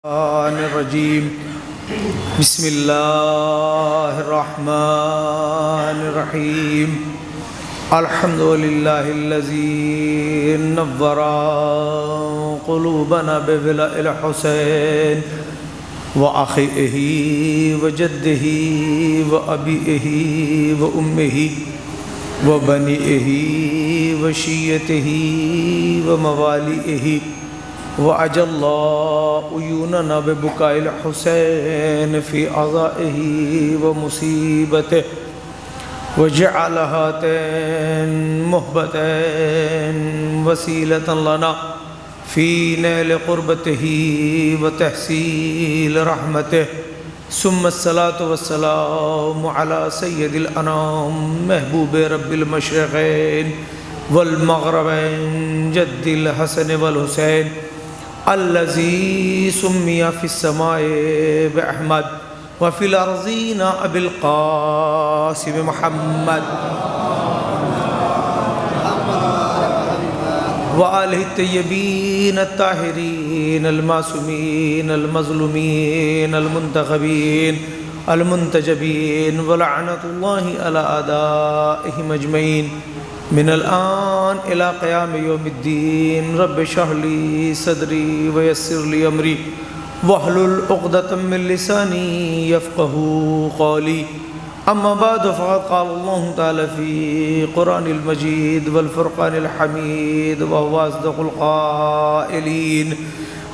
الرجیم بسم اللہ الرحمن الرحیم الحمد للہ الذی نور قلوبنا بضلع الحسین وأخیہ وجدہ وأبیہ وأمہ وبنیہ وشیعتہ وموالیہ وأجل عيوننا ببكاء الحسين في عزائه ومصيبته وجعل هاتين مهبتين وسيلة لنا في نيل قربته وتحصيل رحمته ثم الصلاة والسلام على سيد الأنام محبوب رب المشرقين والمغربين جد الحسن والحسين الذي سمي في السماء بأحمد وفي الأرضين أبي القاسم محمد وآله الطيبين الطاهرين المعصومين المظلومين المنتخبين المنتجبين ولعنة الله على أعدائهم أجمعين من الآن إلى قيام يوم الدين رب اشرح لي صدري ويسر لي أمري واحلل عقدة من لساني يفقهوا قولي أما بعد فقد قال الله تعالى في قرآن المجيد والفرقان الحميد وهو أصدق القائلين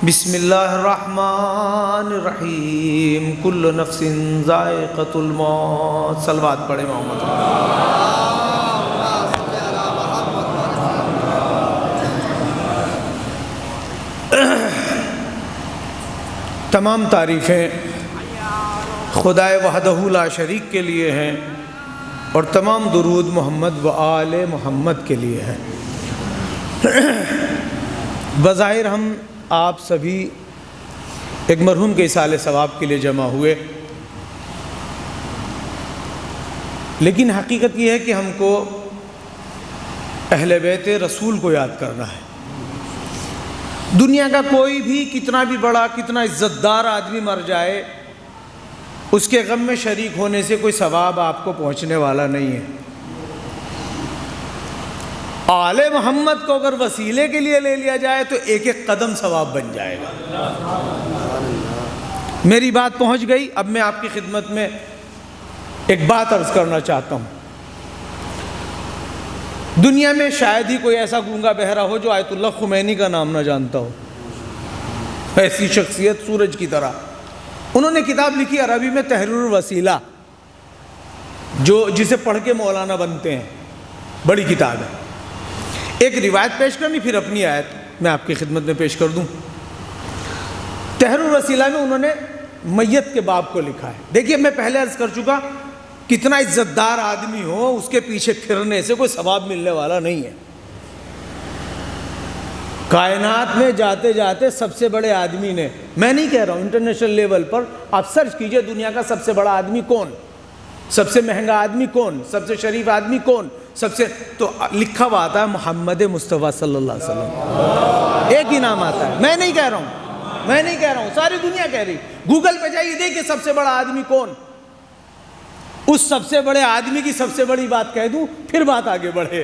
بسم الله الرحمن الرحيم كل نفس ذائقة الموت صلوات پڑھیں محمد تمام تعریفیں خدائے وحدہ لا شریک کے لیے ہیں اور تمام درود محمد و آل محمد کے لیے ہیں۔ بظاہر ہم آپ سبھی ایک مرحوم کے ایصال ثواب کے لیے جمع ہوئے، لیکن حقیقت یہ ہے کہ ہم کو اہل بیت رسول کو یاد کرنا ہے۔ دنیا کا کوئی بھی کتنا بھی بڑا کتنا عزت دار آدمی مر جائے، اس کے غم میں شریک ہونے سے کوئی ثواب آپ کو پہنچنے والا نہیں ہے۔ آل محمد کو اگر وسیلے کے لیے لے لیا جائے تو ایک ایک قدم ثواب بن جائے گا۔ میری بات پہنچ گئی۔ اب میں آپ کی خدمت میں ایک بات عرض کرنا چاہتا ہوں۔ دنیا میں شاید ہی کوئی ایسا گونگا بہرا ہو جو آیت اللہ خمینی کا نام نہ جانتا ہو۔ ایسی شخصیت سورج کی طرح، انہوں نے کتاب لکھی عربی میں تحریر الوسیلہ، جسے پڑھ کے مولانا بنتے ہیں، بڑی کتاب ہے۔ ایک روایت پیش کرنی پھر اپنی آیت میں آپ کی خدمت میں پیش کر دوں۔ تحریر الوسیلہ میں انہوں نے میت کے باب کو لکھا ہے۔ دیکھیے میں پہلے عرض کر چکا، کتنا عزت دار آدمی ہو اس کے پیچھے پھرنے سے کوئی ثواب ملنے والا نہیں ہے۔ کائنات میں جاتے جاتے سب سے بڑے آدمی نے، میں نہیں کہہ رہا ہوں انٹرنیشنل لیول پر، آپ سرچ کیجئے دنیا کا سب سے بڑا آدمی کون، سب سے مہنگا آدمی کون، سب سے شریف آدمی کون، تو لکھا ہوا آتا ہے محمد مصطفیٰ صلی اللہ علیہ وسلم، ایک ہی نام آتا ہے۔ میں نہیں کہہ رہا ہوں، ساری دنیا کہہ رہی۔ گوگل پہ جائیے دیکھیے سب سے بڑا آدمی کون، اس سب سے بڑے آدمی کی سب سے بڑی بات کہہ دوں پھر بات آگے بڑھے۔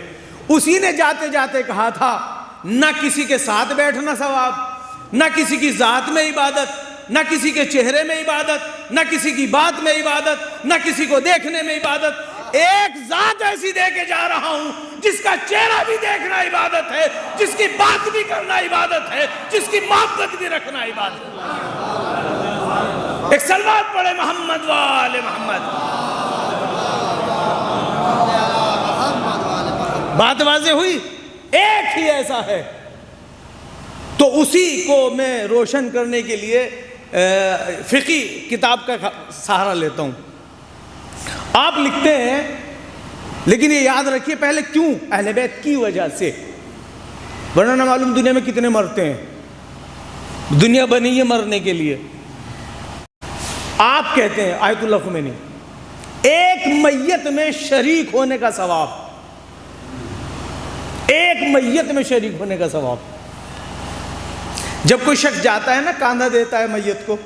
اسی نے جاتے جاتے کہا تھا، نہ کسی کے ساتھ بیٹھنا ثواب، نہ کسی کی ذات میں عبادت، نہ کسی کے چہرے میں عبادت، نہ کسی کی بات میں عبادت، نہ کسی کو دیکھنے میں عبادت۔ ایک ذات ایسی دے کے جا رہا ہوں جس کا چہرہ بھی دیکھنا عبادت ہے، جس کی بات بھی کرنا عبادت ہے، جس کی محبت بھی رکھنا عبادت ہے۔ ایک صلوات پڑھے محمد و آل محمد۔ بات واضح ہوئی؟ ایک ہی ایسا ہے، تو اسی کو میں روشن کرنے کے لیے فقہی کتاب کا سہارا لیتا ہوں۔ آپ لکھتے ہیں، لیکن یہ یاد رکھیے پہلے کیوں؟ اہل بیت کی وجہ سے، ورنہ نہ معلوم دنیا میں کتنے مرتے ہیں۔ دنیا بنی ہے مرنے کے لیے۔ آپ کہتے ہیں آیت اللہ خمینی، ایک میت میں شریک ہونے کا ثواب، ایک میت میں شریک ہونے کا ثواب۔ جب کوئی شخص جاتا ہے نا کاندھا دیتا ہے میت کو،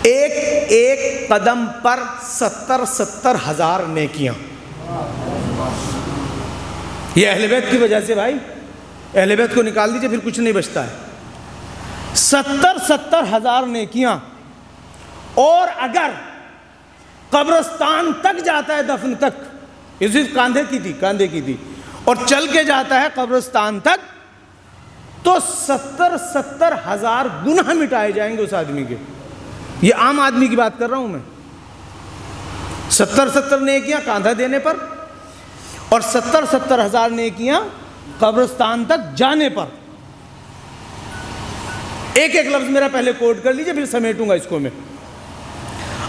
ایک ایک قدم پر 70 ہزار نیکیاں. یہ اہل بیت کی وجہ سے بھائی، اہل بیت کو نکال دیجئے پھر کچھ نہیں بچتا ہے. 70 ہزار نیکیاں. اور اگر قبرستان تک جاتا ہے، دفن تک، یہ صرف کاندھے کی تھی، اور چل کے جاتا ہے قبرستان تک، تو 70 ہزار گناہ مٹائے جائیں گے اس آدمی کے. یہ عام آدمی کی بات کر رہا ہوں میں. 70 نیکیاں کاندھا دینے پر، اور 70 ہزار نیکیاں قبرستان تک جانے پر. ایک ایک لفظ میرا پہلے کوٹ کر لیجئے، پھر سمیٹوں گا اس کو میں.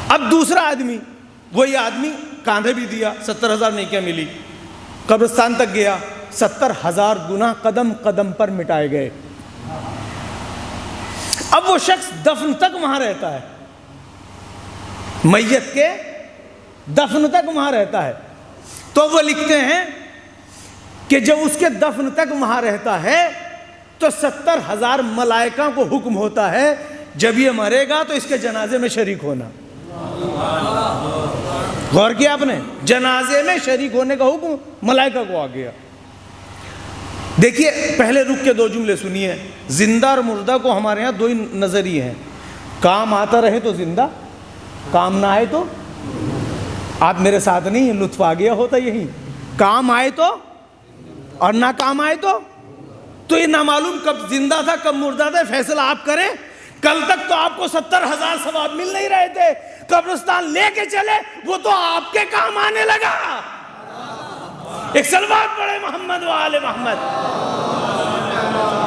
اب دوسرا آدمی، وہی آدمی کاندھے بھی دیا، 70 ہزار نیکیاں ملی، قبرستان تک گیا، 70 ہزار گناہ قدم قدم پر مٹائے گئے. اب وہ شخص دفن تک وہاں رہتا ہے، میت کے دفن تک وہاں رہتا ہے. تو وہ لکھتے ہیں کہ جب اس کے دفن تک وہاں رہتا ہے تو 70 ہزار ملائکہ کو حکم ہوتا ہے جب یہ مرے گا تو اس کے جنازے میں شریک ہونا. غور کیا آپ نے؟ جنازے میں شریک ہونے کا حکم ملائکہ کو آ گیا. دیکھیے پہلے رک کے 2 جملے سنیے. زندہ اور مردہ کو ہمارے ہاں 2 ہی نظریے ہیں. کام آتا رہے تو زندہ، کام نہ آئے تو. آپ میرے ساتھ نہیں ہیں، لطف آ گیا ہوتا یہی. کام آئے تو اور نہ کام آئے تو یہ نامعلوم کب زندہ تھا کب مردہ تھا، فیصلہ آپ کریں. کل تک تو آپ کو 70 ہزار ثواب مل نہیں رہے تھے، قبرستان لے کے چلے وہ تو آپ کے کام آنے لگا. ایک صلوات پڑھے محمد و آل محمد.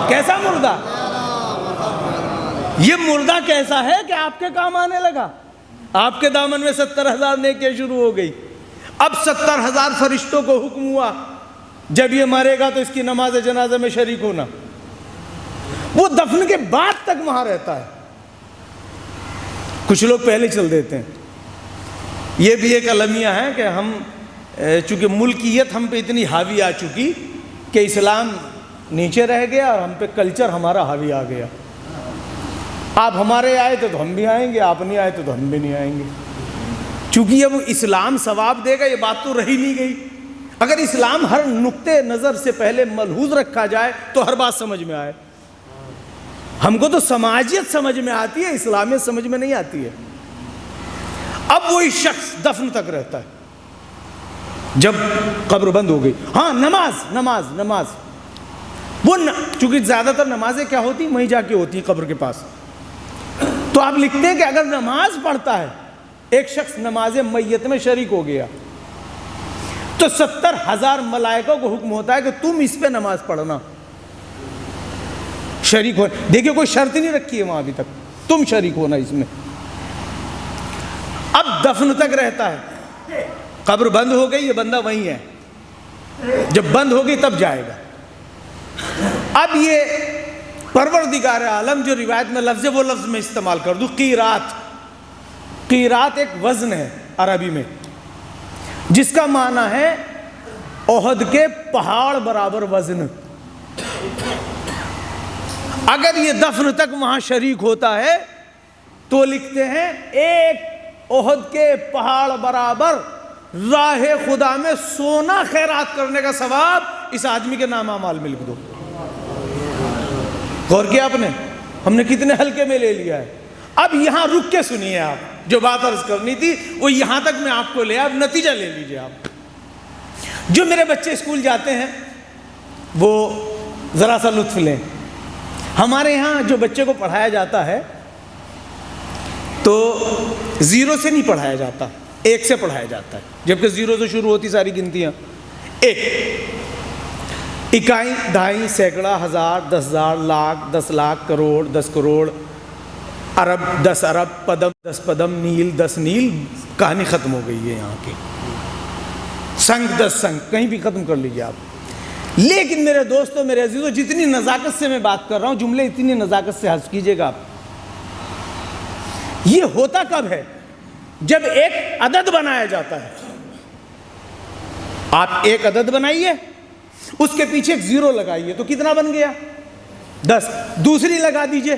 کیسا مردہ؟ یہ مردہ کیسا ہے کہ آپ کے کام آنے لگا. آپ کے دامن میں 70 ہزار نیکیاں شروع ہو گئی. اب 70 ہزار فرشتوں کو حکم ہوا جب یہ مرے گا تو اس کی نماز جنازہ میں شریک ہونا. وہ دفن کے بعد تک وہاں رہتا ہے. کچھ لوگ پہلے چل دیتے ہیں. یہ بھی ایک المیہ ہے کہ ہم چونکہ ملکیت ہم پہ اتنی حاوی آ چکی کہ اسلام نیچے رہ گیا اور ہم پہ کلچر ہمارا حاوی آ گیا. آپ ہمارے آئے تو ہم بھی آئیں گے، آپ نہیں آئے تو ہم بھی نہیں آئیں گے. چونکہ یہ وہ اسلام ثواب دے گا یہ بات تو رہی نہیں گئی. اگر اسلام ہر نقطے نظر سے پہلے ملحوظ رکھا جائے تو ہر بات سمجھ میں آئے. ہم کو تو سماجیت سمجھ میں آتی ہے، اسلامیت سمجھ میں نہیں آتی ہے. اب وہی شخص دفن تک رہتا ہے جب قبر بند ہو گئی. ہاں نماز وہ چونکہ زیادہ تر نمازیں کیا ہوتی ہیں وہیں جا کے ہوتی ہیں قبر کے پاس. تو آپ لکھتے ہیں کہ اگر نماز پڑھتا ہے ایک شخص، نماز میت میں شریک ہو گیا تو 70 ہزار ملائکہ کو حکم ہوتا ہے کہ تم اس پہ نماز پڑھنا، شریک ہو. دیکھیں کوئی شرط نہیں رکھی ہے وہاں ابھی تک، تم شریک ہونا اس میں. اب دفن تک رہتا ہے، قبر بند ہو گئی، یہ بندہ وہیں ہے. جب بند ہو گئی تب جائے گا. اب یہ پروردگار عالم جو روایت میں لفظ ہے وہ لفظ میں استعمال کر دوں. قیرات ایک وزن ہے عربی میں جس کا معنی ہے احد کے پہاڑ برابر وزن. اگر یہ دفن تک وہاں شریک ہوتا ہے تو لکھتے ہیں ایک احد کے پہاڑ برابر راہ خدا میں سونا خیرات کرنے کا ثواب اس آدمی کے نام اعمال میں لکھ دو. غور کیا آپ نے؟ ہم نے کتنے ہلکے میں لے لیا ہے. اب یہاں رک کے سنیے، آپ جو بات عرض کرنی تھی وہ یہاں تک میں آپ کو لے، اب نتیجہ لے لیجئے. آپ جو میرے بچے اسکول جاتے ہیں وہ ذرا سا لطف لیں. ہمارے یہاں جو بچے کو پڑھایا جاتا ہے تو 0 سے نہیں پڑھایا جاتا، 1 سے پڑھایا جاتا ہے، جبکہ 0 سے شروع ہوتی ساری گنتیاں. 1 اکائی، دہائی، سینکڑا، ہزار، 10,000، لاکھ، 10 لاکھ، کروڑ، 10 کروڑ، ارب، 10 ارب، پدم، 10 پدم، نیل، 10 نیل. کہانی ختم ہو گئی ہے یہاں کی. سنگ، 10 سنگ، کہیں بھی ختم کر لیجیے آپ. لیکن میرے دوستوں، میرے عزیزوں، جتنی نزاکت سے میں بات کر رہا ہوں، جملے اتنی نزاکت سے حذف کیجیے گا آپ. یہ ہوتا کب ہے؟ جب ایک عدد بنایا جاتا ہے. آپ ایک عدد بنائیے، اس کے پیچھے ایک 0 لگائیے تو کتنا بن گیا؟ 10 دوسری لگا دیجئے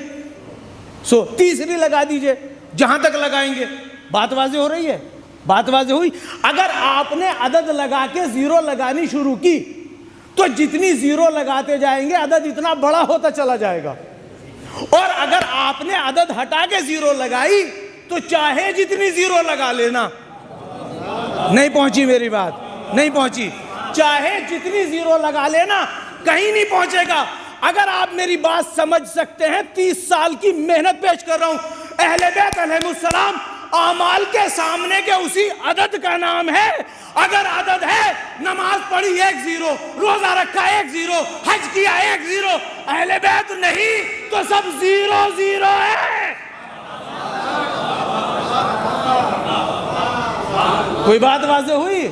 100 تیسری لگا دیجئے جہاں تک لگائیں گے. بات واضح ہو رہی ہے؟ بات واضح ہوئی؟ اگر آپ نے عدد لگا کے زیرو لگانی شروع کی تو جتنی زیرو لگاتے جائیں گے عدد اتنا بڑا ہوتا چلا جائے گا, اور اگر آپ نے عدد ہٹا کے زیرو لگائی تو چاہے جتنی زیرو لگا لینا. نہیں پہنچی میری بات, نہیں پہنچی. چاہے جتنی زیرو لگا لینا کہیں نہیں پہنچے گا. اگر آپ میری بات سمجھ سکتے ہیں, 30 سال کی محنت پیش کر رہا ہوں. اہل بیت علیہ السلام اعمال کے سامنے کے اسی عدد کا نام ہے. اگر عدد ہے, نماز پڑھی 1 0, روزہ رکھا 1 0, حج کیا 1 0, اہل بیت نہیں تو سب 0 0 ہے. کوئی بات واضح ہوئی؟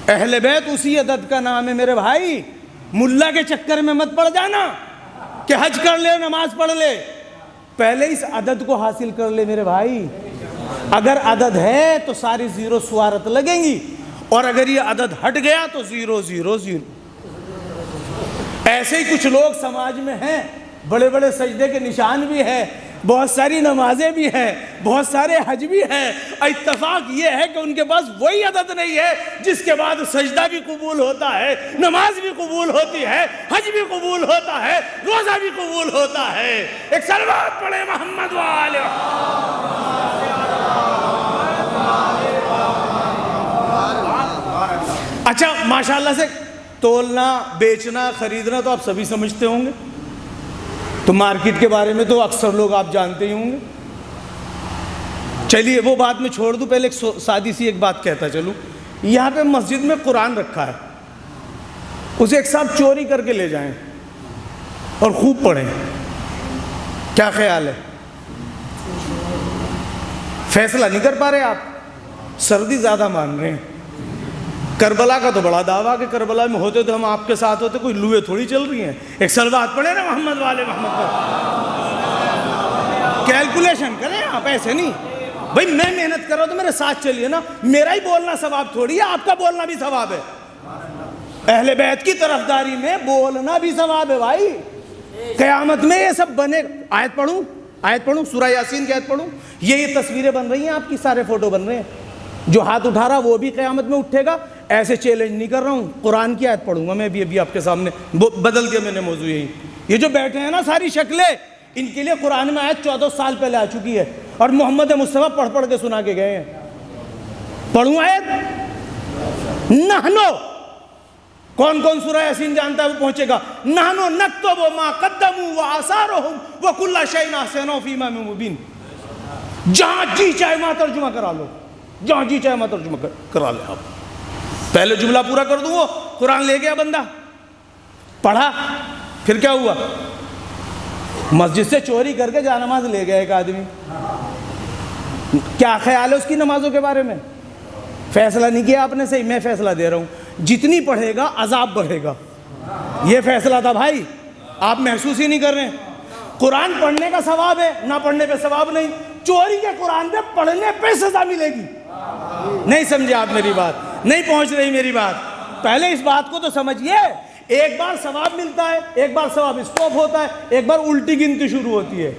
اہل بیت اسی عدد کا نام ہے میرے بھائی. ملا کے چکر میں مت پڑ جانا کہ حج کر لے نماز پڑھ لے, پہلے اس عدد کو حاصل کر لے میرے بھائی. اگر عدد ہے تو ساری زیرو سوارت لگیں گی, اور اگر یہ عدد ہٹ گیا تو 0 0 0. ایسے ہی کچھ لوگ سماج میں ہیں, بڑے بڑے سجدے کے نشان بھی ہیں, بہت ساری نمازیں بھی ہیں, بہت سارے حج بھی ہیں. اتفاق یہ ہے کہ ان کے پاس وہی عدد نہیں ہے جس کے بعد سجدہ بھی قبول ہوتا ہے, نماز بھی قبول ہوتی ہے, حج بھی قبول ہوتا ہے, روزہ بھی قبول ہوتا ہے. ایک صلوات پڑھے محمد والے. اچھا ماشاءاللہ سے تولنا, بیچنا, خریدنا تو آپ سبھی سمجھتے ہوں گے, تو مارکیٹ کے بارے میں تو اکثر لوگ آپ جانتے ہی ہوں گے. چلیے وہ بات میں چھوڑ دوں, پہلے ایک سادی سی ایک بات کہتا چلوں. یہاں پہ مسجد میں قرآن رکھا ہے, اسے ایک ساتھ چوری کر کے لے جائیں اور خوب پڑھیں, کیا خیال ہے؟ فیصلہ نہیں کر پا رہے آپ, سردی زیادہ مان رہے ہیں. کربلا کا تو بڑا دعویٰ کہ کربلا میں ہوتے تو ہم آپ کے ساتھ ہوتے, کوئی لوہے تھوڑی چل رہی ہیں. ایک صلوات پڑھے نا محمد والے محمد پر. کیلکولیشن کریں آپ, ایسے نہیں بھائی میں محنت کر رہا ہوں تو میرے ساتھ چلیے نا. میرا ہی بولنا ثواب تھوڑی ہے, آپ کا بولنا بھی ثواب ہے. اہل بیت کی طرفداری میں بولنا بھی ثواب ہے بھائی. قیامت میں یہ سب بنے. آیت پڑھوں سورہ یاسین کی آیت پڑھوں. یہ تصویریں بن رہی ہیں آپ کی, سارے فوٹو بن رہے ہیں. جو ہاتھ اٹھا رہا وہ بھی قیامت میں اٹھے گا. ایسے چیلنج نہیں کر رہا ہوں, قرآن کی آیت پڑھوں گا میں بھی ابھی آپ کے سامنے. بدل دیا میں نے موضوع یہی. یہ جو بیٹھے ہیں نا ساری شکلیں, ان کے لیے قرآن میں آیت 14 سال پہلے آ چکی ہے, اور محمد مصطفیٰ پڑھ پڑھ کے سنا کے گئے ہیں. پڑھوں آیت؟ نحنو, کون کون سورہ یاسین جانتا ہے وہ پہنچے گا. نحنو نکتب ما قدموا وآثارهم وکل شیء احصیناہ فی امام مبین. جہاں جی چاہے وہاں ترجمہ کرا لو, جہاں جی چاہے وہاں ترجمہ کرا لیں آپ. پہلے جملہ پورا کر دوں, وہ قرآن لے گیا بندہ, پڑھا, پھر کیا ہوا؟ مسجد سے چوری کر کے جانماز لے گیا ایک آدمی. کیا خیال ہے اس کی نمازوں کے بارے میں؟ فیصلہ نہیں کیا آپ نے صحیح, میں فیصلہ دے رہا ہوں. جتنی پڑھے گا عذاب بڑھے گا, یہ فیصلہ تھا بھائی. آپ محسوس ہی نہیں کر رہے ہیں. قرآن پڑھنے کا ثواب ہے, نہ پڑھنے پہ ثواب نہیں. چوری کے قرآن پہ پڑھنے پہ سزا ملے گی. نہیں سمجھے آپ میری بات, نہیں پہنچ رہی میری بات. پہلے اس بات کو تو سمجھیے. ایک بار ثواب ملتا ہے, ایک بار ثواب اسٹاپ ہوتا ہے, ایک بار الٹی گنتی شروع ہوتی ہے.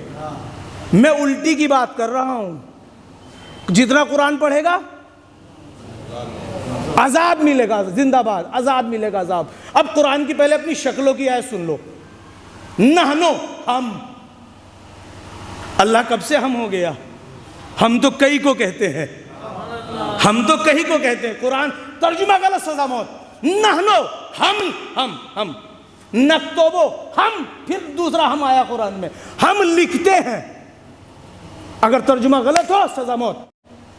میں الٹی کی بات کر رہا ہوں. جتنا قرآن پڑھے گا عذاب ملے گا, زندہ باد, عذاب ملے گا, عذاب. اب قرآن کی پہلے اپنی شکلوں کی آیت سن لو. نحنو, ہم. اللہ کب سے ہم ہو گیا؟ ہم تو کئی کو کہتے ہیں, ہم تو کہیں کو کہتے ہیں. قرآن ترجمہ غلط, سزا موت. نحنو, ہم. نکتبو, ہم. پھر دوسرا ہم آیا قرآن میں, ہم لکھتے ہیں. اگر ترجمہ غلط ہو سزا موت.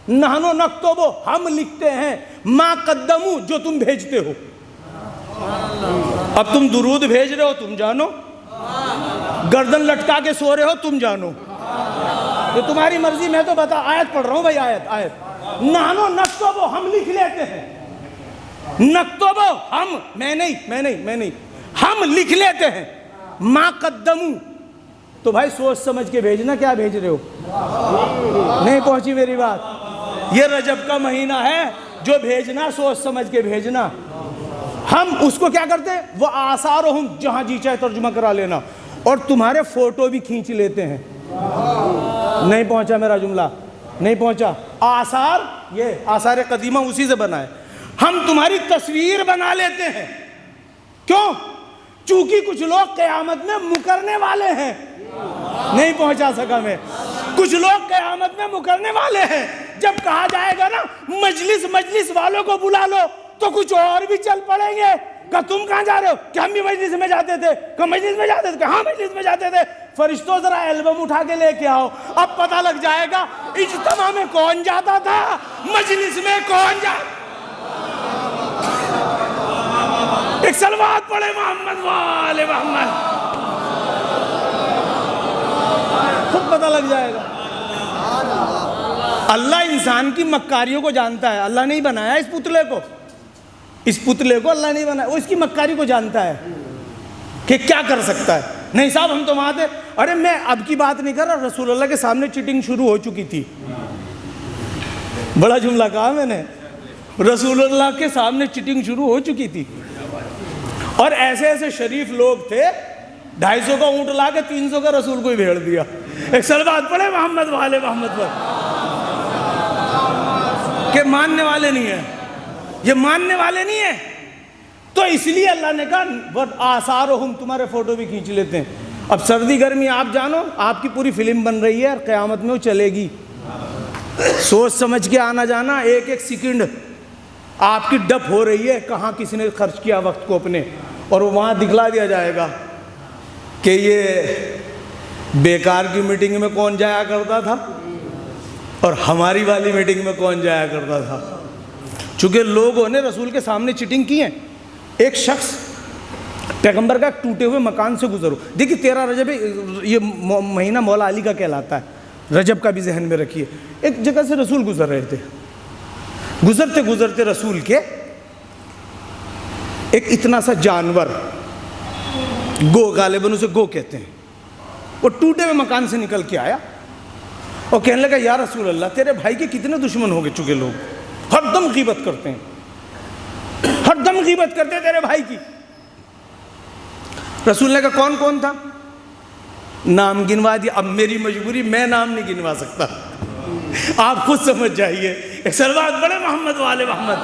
نحنو نکتبو, ہم لکھتے ہیں. ما قدمو, جو تم بھیجتے ہو. اب تم درود بھیج رہے ہو, تم جانو. گردن لٹکا کے سو رہے ہو, تم جانو. یہ تمہاری مرضی, میں تو بتا. آیت پڑھ رہا ہوں بھائی, آیت. نحنو نکتبو, ہم لکھ لیتے ہیں. نکتبو, ہم, میں نہیں, ہم لکھ لیتے ہیں. ما قدمو, تو بھائی سوچ سمجھ کے بھیجنا, کیا بھیج رہے ہو؟ نہیں پہنچی میری بات. یہ رجب کا مہینہ ہے, جو بھیجنا سوچ سمجھ کے بھیجنا. ہم اس کو کیا کرتے ہیں؟ وہ آثارہم, جہاں جی چاہے ترجمہ کرا لینا. اور تمہارے فوٹو بھی کھینچ لیتے ہیں. نہیں پہنچا میرا جملہ, نہیں پہنچا. آثار, یہ آثار قدیمہ اسی سے بنا ہے. ہم تمہاری تصویر بنا لیتے ہیں. کیوں؟ چونکہ کچھ لوگ قیامت میں مکرنے والے ہیں. نہیں پہنچا سکا میں. کچھ لوگ قیامت میں مکرنے والے ہیں. جب کہا جائے گا نا مجلس والوں کو بلا لو, تو کچھ اور بھی چل پڑیں گے. کہ تم کہاں جا رہے ہو؟ کہ ہم بھی مجلس میں جاتے تھے. کہ مجلس میں جاتے تھے؟ کہ ہاں مجلس میں جاتے تھے. فرشتوں ذرا البم اٹھا کے لے کے آؤ, اب پتہ لگ جائے گا اجتماع میں کون جاتا تھا, مجلس میں کون جاتا. ایک صلوات پڑھے محمد وآل محمد, خود پتہ لگ جائے گا. اللہ انسان کی مکاریوں کو جانتا ہے. اللہ نہیں بنایا اس پتلے کو, اس پتلے کو اللہ نہیں بنایا, وہ اس کی مکاری کو جانتا ہے کہ کیا کر سکتا ہے. نہیں صاحب ہم تو وہاں تھے. ارے میں اب کی بات نہیں کر رہا, رسول اللہ کے سامنے چیٹنگ شروع ہو چکی تھی. بڑا جملہ کہا میں نے, رسول اللہ کے سامنے چیٹنگ شروع ہو چکی تھی. اور ایسے ایسے شریف لوگ تھے, 250 کا اونٹ لا کے 300 کا رسول کو ہی بھیڑ دیا. ایک صلوات پڑھے محمد والے محمد پر, کہ ماننے والے نہیں ہیں, یہ ماننے والے نہیں ہیں. تو اس لیے اللہ نے کہا آثارہم, تمہارے فوٹو بھی کھینچ لیتے ہیں. اب سردی گرمی آپ جانو, آپ کی پوری فلم بن رہی ہے اور قیامت میں وہ چلے گی. سوچ سمجھ کے آنا جانا, ایک ایک سیکنڈ آپ کی ڈپ ہو رہی ہے, کہاں کسی نے خرچ کیا وقت کو اپنے, اور وہاں دکھلا دیا جائے گا کہ یہ بیکار کی میٹنگ میں کون جایا کرتا تھا اور ہماری والی میٹنگ میں کون جایا کرتا تھا. چونکہ لوگوں نے رسول کے سامنے چیٹنگ کی ہے. ایک شخص پیغمبر کا ٹوٹے ہوئے مکان سے گزرو. دیکھیے 13 رجب یہ مہینہ مولا علی کا کہلاتا ہے, رجب کا بھی ذہن میں رکھیے. ایک جگہ سے رسول گزر رہے تھے, گزرتے گزرتے رسول کے ایک اتنا سا جانور, گو, غالباً اسے گو کہتے ہیں, وہ ٹوٹے ہوئے مکان سے نکل کے آیا اور کہنے لگا یا رسول اللہ تیرے بھائی کے کتنے دشمن ہو گئے چکے لوگ, ہر دم غیبت کرتے ہیں, ہر دم غیبت کرتے ہیں تیرے بھائی کی. رسول نے کہا کون کون تھا؟ نام گنوا دیا. اب میری مجبوری, میں نام نہیں گنوا سکتا, آپ خود سمجھ جائیے. ایک صلوات پڑھے محمد والے محمد.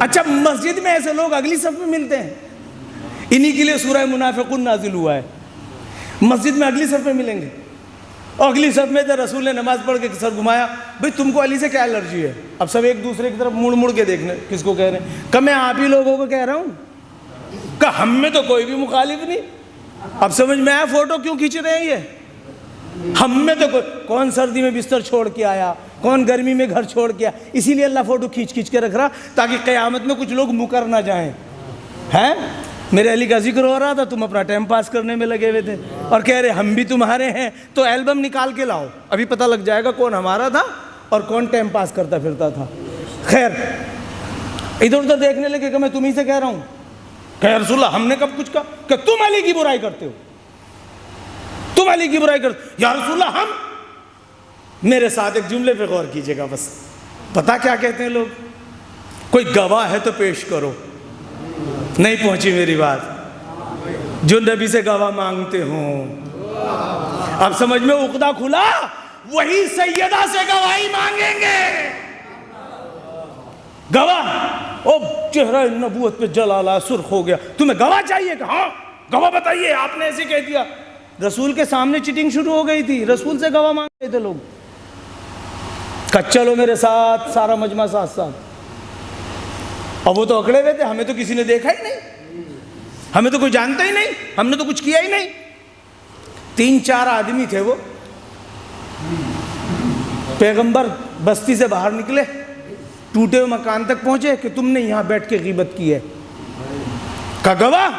اچھا مسجد میں ایسے لوگ اگلی صف میں ملتے ہیں, انہی کے لیے سورہ منافقون نازل ہوا ہے. مسجد میں اگلی صف میں ملیں گے, اور اگلی صف میں رسول نے نماز پڑھ کے سر گھمایا, بھئی تم کو علی سے کیا الرجی ہے؟ اب سب ایک دوسرے کی طرف مڑ مڑ کے دیکھنے کس کو کہہ رہے ہیں. کہ میں آپ ہی لوگوں کو کہہ رہا ہوں, کہ ہم میں تو کوئی بھی مخالف نہیں. اب سمجھ میں آیا فوٹو کیوں کھینچ رہے ہیں یہ؟ ہم میں تو کون سردی میں بستر چھوڑ کے آیا, کون گرمی میں گھر چھوڑ کے آیا. اسی لیے اللہ فوٹو کھینچ کھینچ کے رکھ رہا تاکہ قیامت میں کچھ لوگ مکر نہ جائیں. ہیں میرے علی کا ذکر ہو رہا تھا, تم اپنا ٹائم پاس کرنے میں لگے ہوئے تھے اور کہہ رہے ہم بھی تمہارے ہیں, تو البم نکال کے لاؤ, ابھی پتہ لگ جائے گا کون ہمارا تھا اور کون ٹائم پاس کرتا پھرتا تھا. خیر ادھر ادھر دیکھنے لگے کہ میں تمہیں سے کہہ رہا ہوں. کہ رسول اللہ ہم نے کب کچھ کہا؟ کہ تم علی کی برائی کرتے ہو, تم علی کی برائی کرتے. یا رسول اللہ ہم, میرے ساتھ ایک جملے پہ غور کیجئے گا بس, پتا کیا کہتے ہیں لوگ؟ کوئی گواہ ہے تو پیش کرو. نہیں پہنچی میری بات. جو نبی سے گواہ مانگتے ہوں, اب سمجھ میں عقدہ کھلا, وہی سیدہ سے گواہی مانگیں گے. گواہ, او چہرہ نبوت پہ جلالا سرخ ہو گیا, تمہیں گواہ چاہیے؟ کہ ہاں گواہ بتائیے, آپ نے ایسے کہہ دیا. رسول کے سامنے چیٹنگ شروع ہو گئی تھی, رسول سے گواہ مانگ رہے تھے لوگ. کہ چلو میرے ساتھ, سارا مجمع ساتھ ساتھ. اب وہ تو اکڑے ہوئے تھے, ہمیں تو کسی نے دیکھا ہی نہیں, ہمیں تو کوئی جانتا ہی نہیں, ہم نے تو کچھ کیا ہی نہیں. 3-4 آدمی تھے, وہ پیغمبر بستی سے باہر نکلے, ٹوٹے ہوئے مکان تک پہنچے کہ تم نے یہاں بیٹھ کے غیبت کی ہے. کہا گواہ,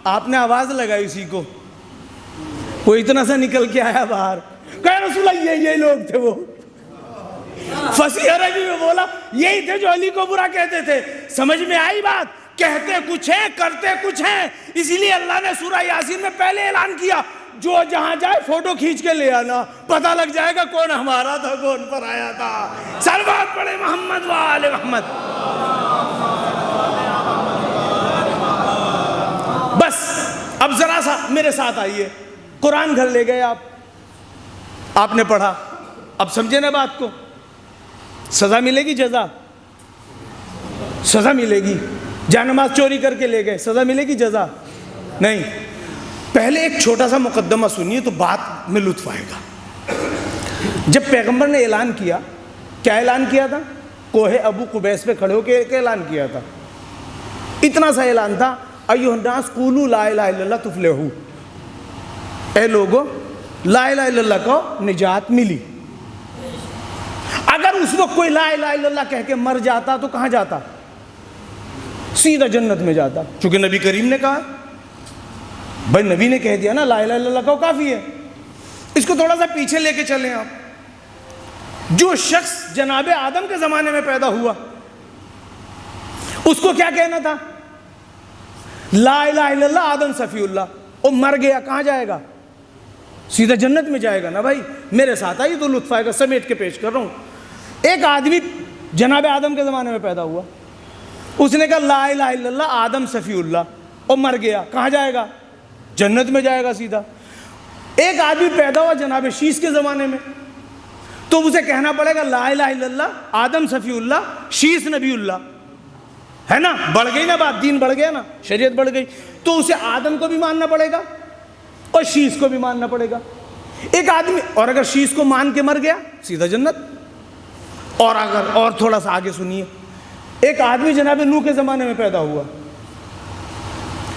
آپ نے آواز لگائی اسی کو, وہ اتنا سا نکل کے آیا باہر. کہا رسول اللہ یہ لوگ تھے. وہ فصیح عربی میں بولا یہی تھے جو علی کو برا کہتے تھے. سمجھ میں آئی بات؟ کہتے کچھ ہیں, کرتے کچھ ہیں. اسی لیے اللہ نے سورہ یاسین میں پہلے اعلان کیا, جو جہاں جائے فوٹو کھینچ کے لے آنا, پتہ لگ جائے گا کون ہمارا تھا کون پر آیا تھا. صلوات پڑھے محمد وآل محمد. اب ذرا سا میرے ساتھ آئیے، قرآن گھر لے گئے آپ نے پڑھا، اب سمجھے نا بات کو، سزا ملے گی، جزا سزا ملے گی. جانماز چوری کر کے لے گئے، سزا ملے گی، جزا نہیں. پہلے ایک چھوٹا سا مقدمہ سنیے تو بات میں لطف آئے گا. جب پیغمبر نے اعلان کیا، کیا اعلان کیا تھا؟ کوہ ابو قبیس پہ کھڑے ہو کے ایک اعلان کیا تھا. اتنا سا اعلان تھا، ایھا الناس قولوا لا الہ الا اللہ تفلحوا، اے لوگو لا الہ الا اللہ کو نجات ملی. اگر اس وقت کوئی لا الہ الا اللہ کہہ کے مر جاتا تو کہاں جاتا؟ سیدھا جنت میں جاتا، چونکہ نبی کریم نے کہا. بھائی نبی نے کہہ دیا نا لا الہ الا اللہ کا کافی ہے. اس کو تھوڑا سا پیچھے لے کے چلیں آپ. جو شخص جناب آدم کے زمانے میں پیدا ہوا، اس کو کیا کہنا تھا؟ لا الہ الا اللہ آدم صفی اللہ. وہ مر گیا، کہاں جائے گا؟ سیدھا جنت میں جائے گا نا. بھائی میرے ساتھ آئیے تو لطف آئے گا، سمیٹ کے پیش کر رہا ہوں. ایک آدمی جناب آدم کے زمانے میں پیدا ہوا، اس نے کہا لا الہ الا اللہ آدم صفی اللہ، اور مر گیا، کہاں جائے گا؟ جنت میں جائے گا سیدھا. ایک آدمی پیدا ہوا جناب شیس کے زمانے میں، تو اسے کہنا پڑے گا لا الہ الا اللہ آدم صفی اللہ شیس نبی اللہ، ہے نا؟ بڑھ گئی نا بات، دین بڑھ گیا نا، شریعت بڑھ گئی. تو اسے آدم کو بھی ماننا پڑے گا اور شیس کو بھی ماننا پڑے گا. ایک آدمی اور اگر شیس کو مان کے مر گیا، سیدھا جنت. اور اگر اور تھوڑا سا آگے سنیے، ایک آدمی جناب نوح کے زمانے میں پیدا ہوا.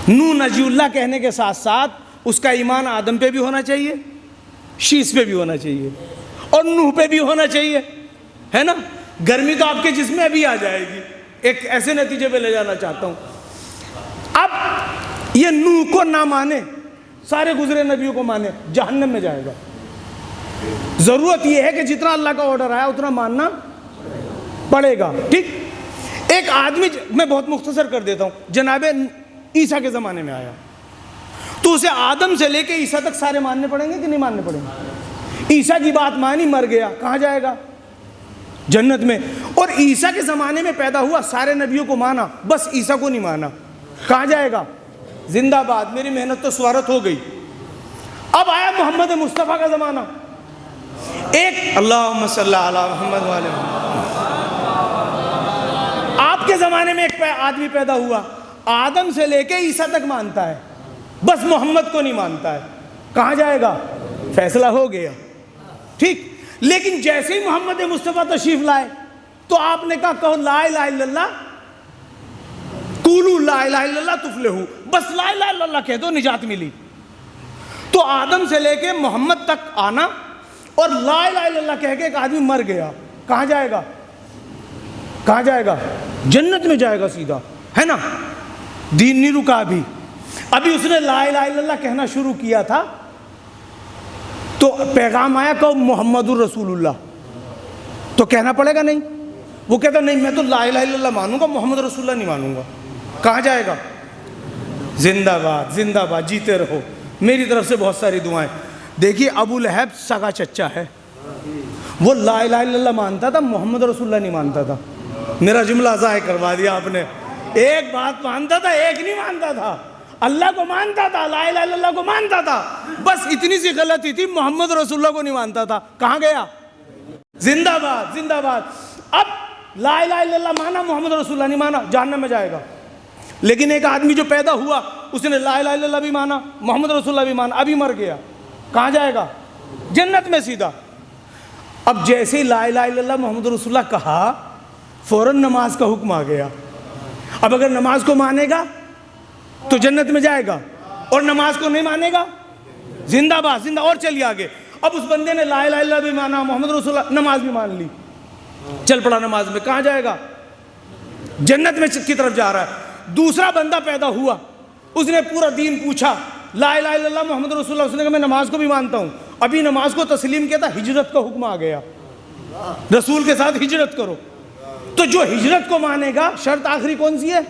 نوح نجی اللہ کہنے کے ساتھ ساتھ اس کا ایمان آدم پہ بھی ہونا چاہیے، شیس پہ بھی ہونا چاہیے، اور نوح پہ بھی ہونا چاہیے، ہے نا؟ گرمی تو آپ کے جسم میں ابھی آ جائے گی. ایک ایسے نتیجے پہ لے جانا چاہتا ہوں. اب یہ نوح کو نہ مانے، سارے گزرے نبیوں کو مانے، جہنم میں جائے گا. ضرورت یہ ہے کہ جتنا اللہ کا آرڈر آیا اتنا ماننا پڑے گا. ٹھیک. ایک آدمی، میں بہت مختصر کر دیتا ہوں، جناب عیسیٰ کے زمانے میں آیا، تو اسے آدم سے لے کے عیسیٰ تک سارے ماننے پڑیں گے کہ نہیں ماننے پڑیں گے؟ عیسیٰ کی بات مانی، مر گیا، کہاں جائے گا؟ جنت میں. اور عیسیٰ کے زمانے میں پیدا ہوا، سارے نبیوں کو مانا، بس عیسیٰ کو نہیں مانا، کہاں جائے گا؟ زندہ باد. میری محنت تو سوارت ہو گئی. اب آیا محمد مصطفیٰ کا زمانہ. ایک اللہم صلی علی محمد وعلی محمد. آپ کے زمانے میں ایک آدمی پیدا ہوا، آدم سے لے کے عیسیٰ تک مانتا ہے، بس محمد کو نہیں مانتا ہے، کہاں جائے گا؟ فیصلہ ہو گیا. ٹھیک. لیکن جیسے ہی محمد مصطفیٰ تشریف لائے تو آپ نے کہا کہو لا الہ الا اللہ، قولوا لا الہ الا اللہ تفلحوا، بس لا الہ الا اللہ کہہ دو، نجات ملی. تو آدم سے لے کے محمد تک آنا اور لا الہ الا اللہ کہہ کے ایک آدمی مر گیا، کہاں جائے گا؟ کہاں جائے گا؟ جنت میں جائے گا سیدھا، ہے نا؟ دین نہیں رکا ابھی اس نے لا الہ الا اللہ کہنا شروع کیا تھا تو پیغام آیا کہ محمد الرسول اللہ، تو کہنا پڑے گا نہیں؟ وہ کہتا نہیں میں تو لا الہ الا اللہ مانوں گا، محمد رسول اللہ نہیں مانوں گا. کہاں جائے گا؟ زندہ باد، زندہ باد، جیتے رہو. میری طرف سے بہت ساری دعائیں. دیکھیے ابو لہب سگا چچا ہے، وہ لا الہ الا اللہ مانتا تھا، محمد رسول اللہ نہیں مانتا تھا. میرا جملہ ضائع کروا دیا آپ نے. ایک بات مانتا تھا، ایک نہیں مانتا تھا. اللہ کو مانتا تھا، لا الہ الا اللہ کو مانتا تھا، بس اتنی سی غلطی تھی، محمد رسول اللہ کو نہیں مانتا تھا. کہاں گیا؟ زندہ باد، زندہ باد. اب لا الہ الا اللہ مانا، محمد رسول اللہ نہیں مانا، جہنم میں جائے گا. لیکن ایک آدمی جو پیدا ہوا اس نے لا الہ الا اللہ بھی مانا، محمد رسول اللہ بھی مانا، ابھی مر گیا، کہاں جائے گا؟ جنت میں سیدھا. اب جیسے ہی لا الہ الا اللہ محمد رسول اللہ کہا، فوراً نماز کا حکم آ گیا. اب اگر نماز کو مانے گا تو جنت میں جائے گا، اور نماز کو نہیں مانے گا زندہ باد، زندہ. اور چلیے آگے. اب اس بندے نے لا الہ الا اللہ بھی مانا، محمد رسول اللہ، نماز بھی مان لی، چل پڑا نماز میں، کہاں جائے گا؟ جنت میں کی طرف جا رہا ہے. دوسرا بندہ پیدا ہوا، اس نے پورا دین پوچھا، لا الہ الا اللہ محمد رسول اللہ، اس نے کہا میں نماز کو بھی مانتا ہوں. ابھی نماز کو تسلیم کیا تھا، ہجرت کا حکم آ گیا، رسول کے ساتھ ہجرت کرو. تو جو ہجرت کو مانے گا، شرط آخری کون سی ہے؟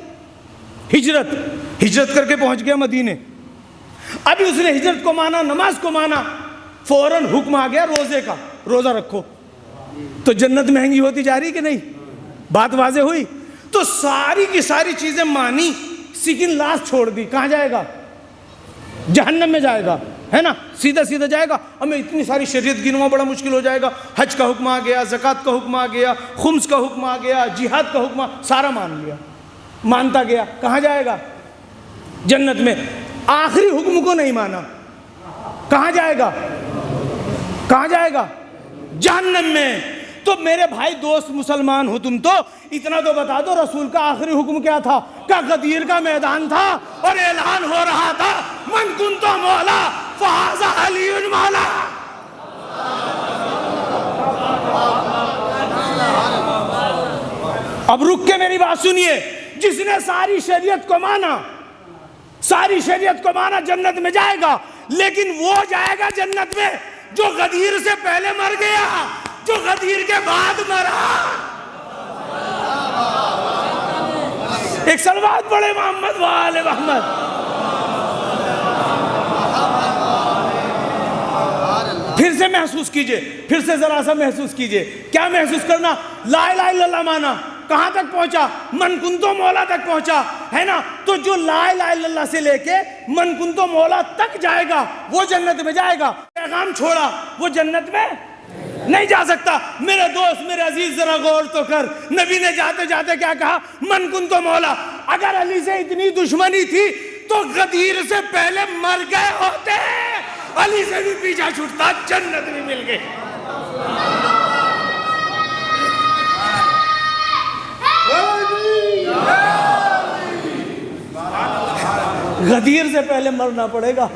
ہجرت. ہجرت کر کے پہنچ گیا مدینے. ابھی اس نے ہجرت کو مانا، نماز کو مانا، فوراً حکم آ گیا روزے کا، روزہ رکھو. تو جنت مہنگی ہوتی جا رہی کہ نہیں؟ بات واضح ہوئی. تو ساری کی ساری چیزیں مانی، سیکنڈ لاسٹ چھوڑ دی، کہاں جائے گا؟ جہنم میں جائے گا، ہے نا، سیدھا سیدھا جائے گا. ہمیں اتنی ساری شریعت گنوا بڑا مشکل ہو جائے گا. حج کا حکم آ گیا، زکوٰۃ کا حکم آ گیا، خمس کا حکم آ گیا، جہاد کا حکم سارا مان لیا، مانتا گیا. کہاں جائے گا؟ جنت میں. آخری حکم کو نہیں مانا، کہاں جائے گا؟ کہاں جائے گا؟ جہنم میں. تو میرے بھائی دوست مسلمان ہو تم، تو اتنا تو بتا دو رسول کا آخری حکم کیا تھا؟ کہ غدیر کا میدان تھا اور اعلان ہو رہا تھا من کنت مولا فہذا علی مولا. اب رک کے میری بات سنیے. جس نے ساری شریعت کو مانا، ساری شریعت کو مانا، جنت میں جائے گا. لیکن وہ جائے گا جنت میں جو غدیر سے پہلے مر گیا، جو غدیر کے بعد مرا. ایک صلوات پڑھے محمد وآل محمد. پھر سے محسوس کیجئے، پھر سے ذرا سا محسوس کیجئے. کیا محسوس کرنا؟ لا الہ الا اللہ مانا. کہاں تک پہنچا؟ من کنتو مولا تک پہنچا، ہے نا. تو جو لا الہ الا اللہ سے لے کے من کنتو مولا تک جائے گا وہ جنت میں جائے گا. پیغام چھوڑا وہ جنت میں نہیں جا سکتا. میرے دوست، میرے عزیز، ذرا غور تو کر. نبی نے جاتے جاتے کیا کہا؟ من کنتو مولا. اگر علی سے اتنی دشمنی تھی تو غدیر سے پہلے مر گئے ہوتے. علی سے بھی پیچھا چھوٹتا، جنت بھی مل گئی. غدیر سے پہلے مرنا پڑے گا،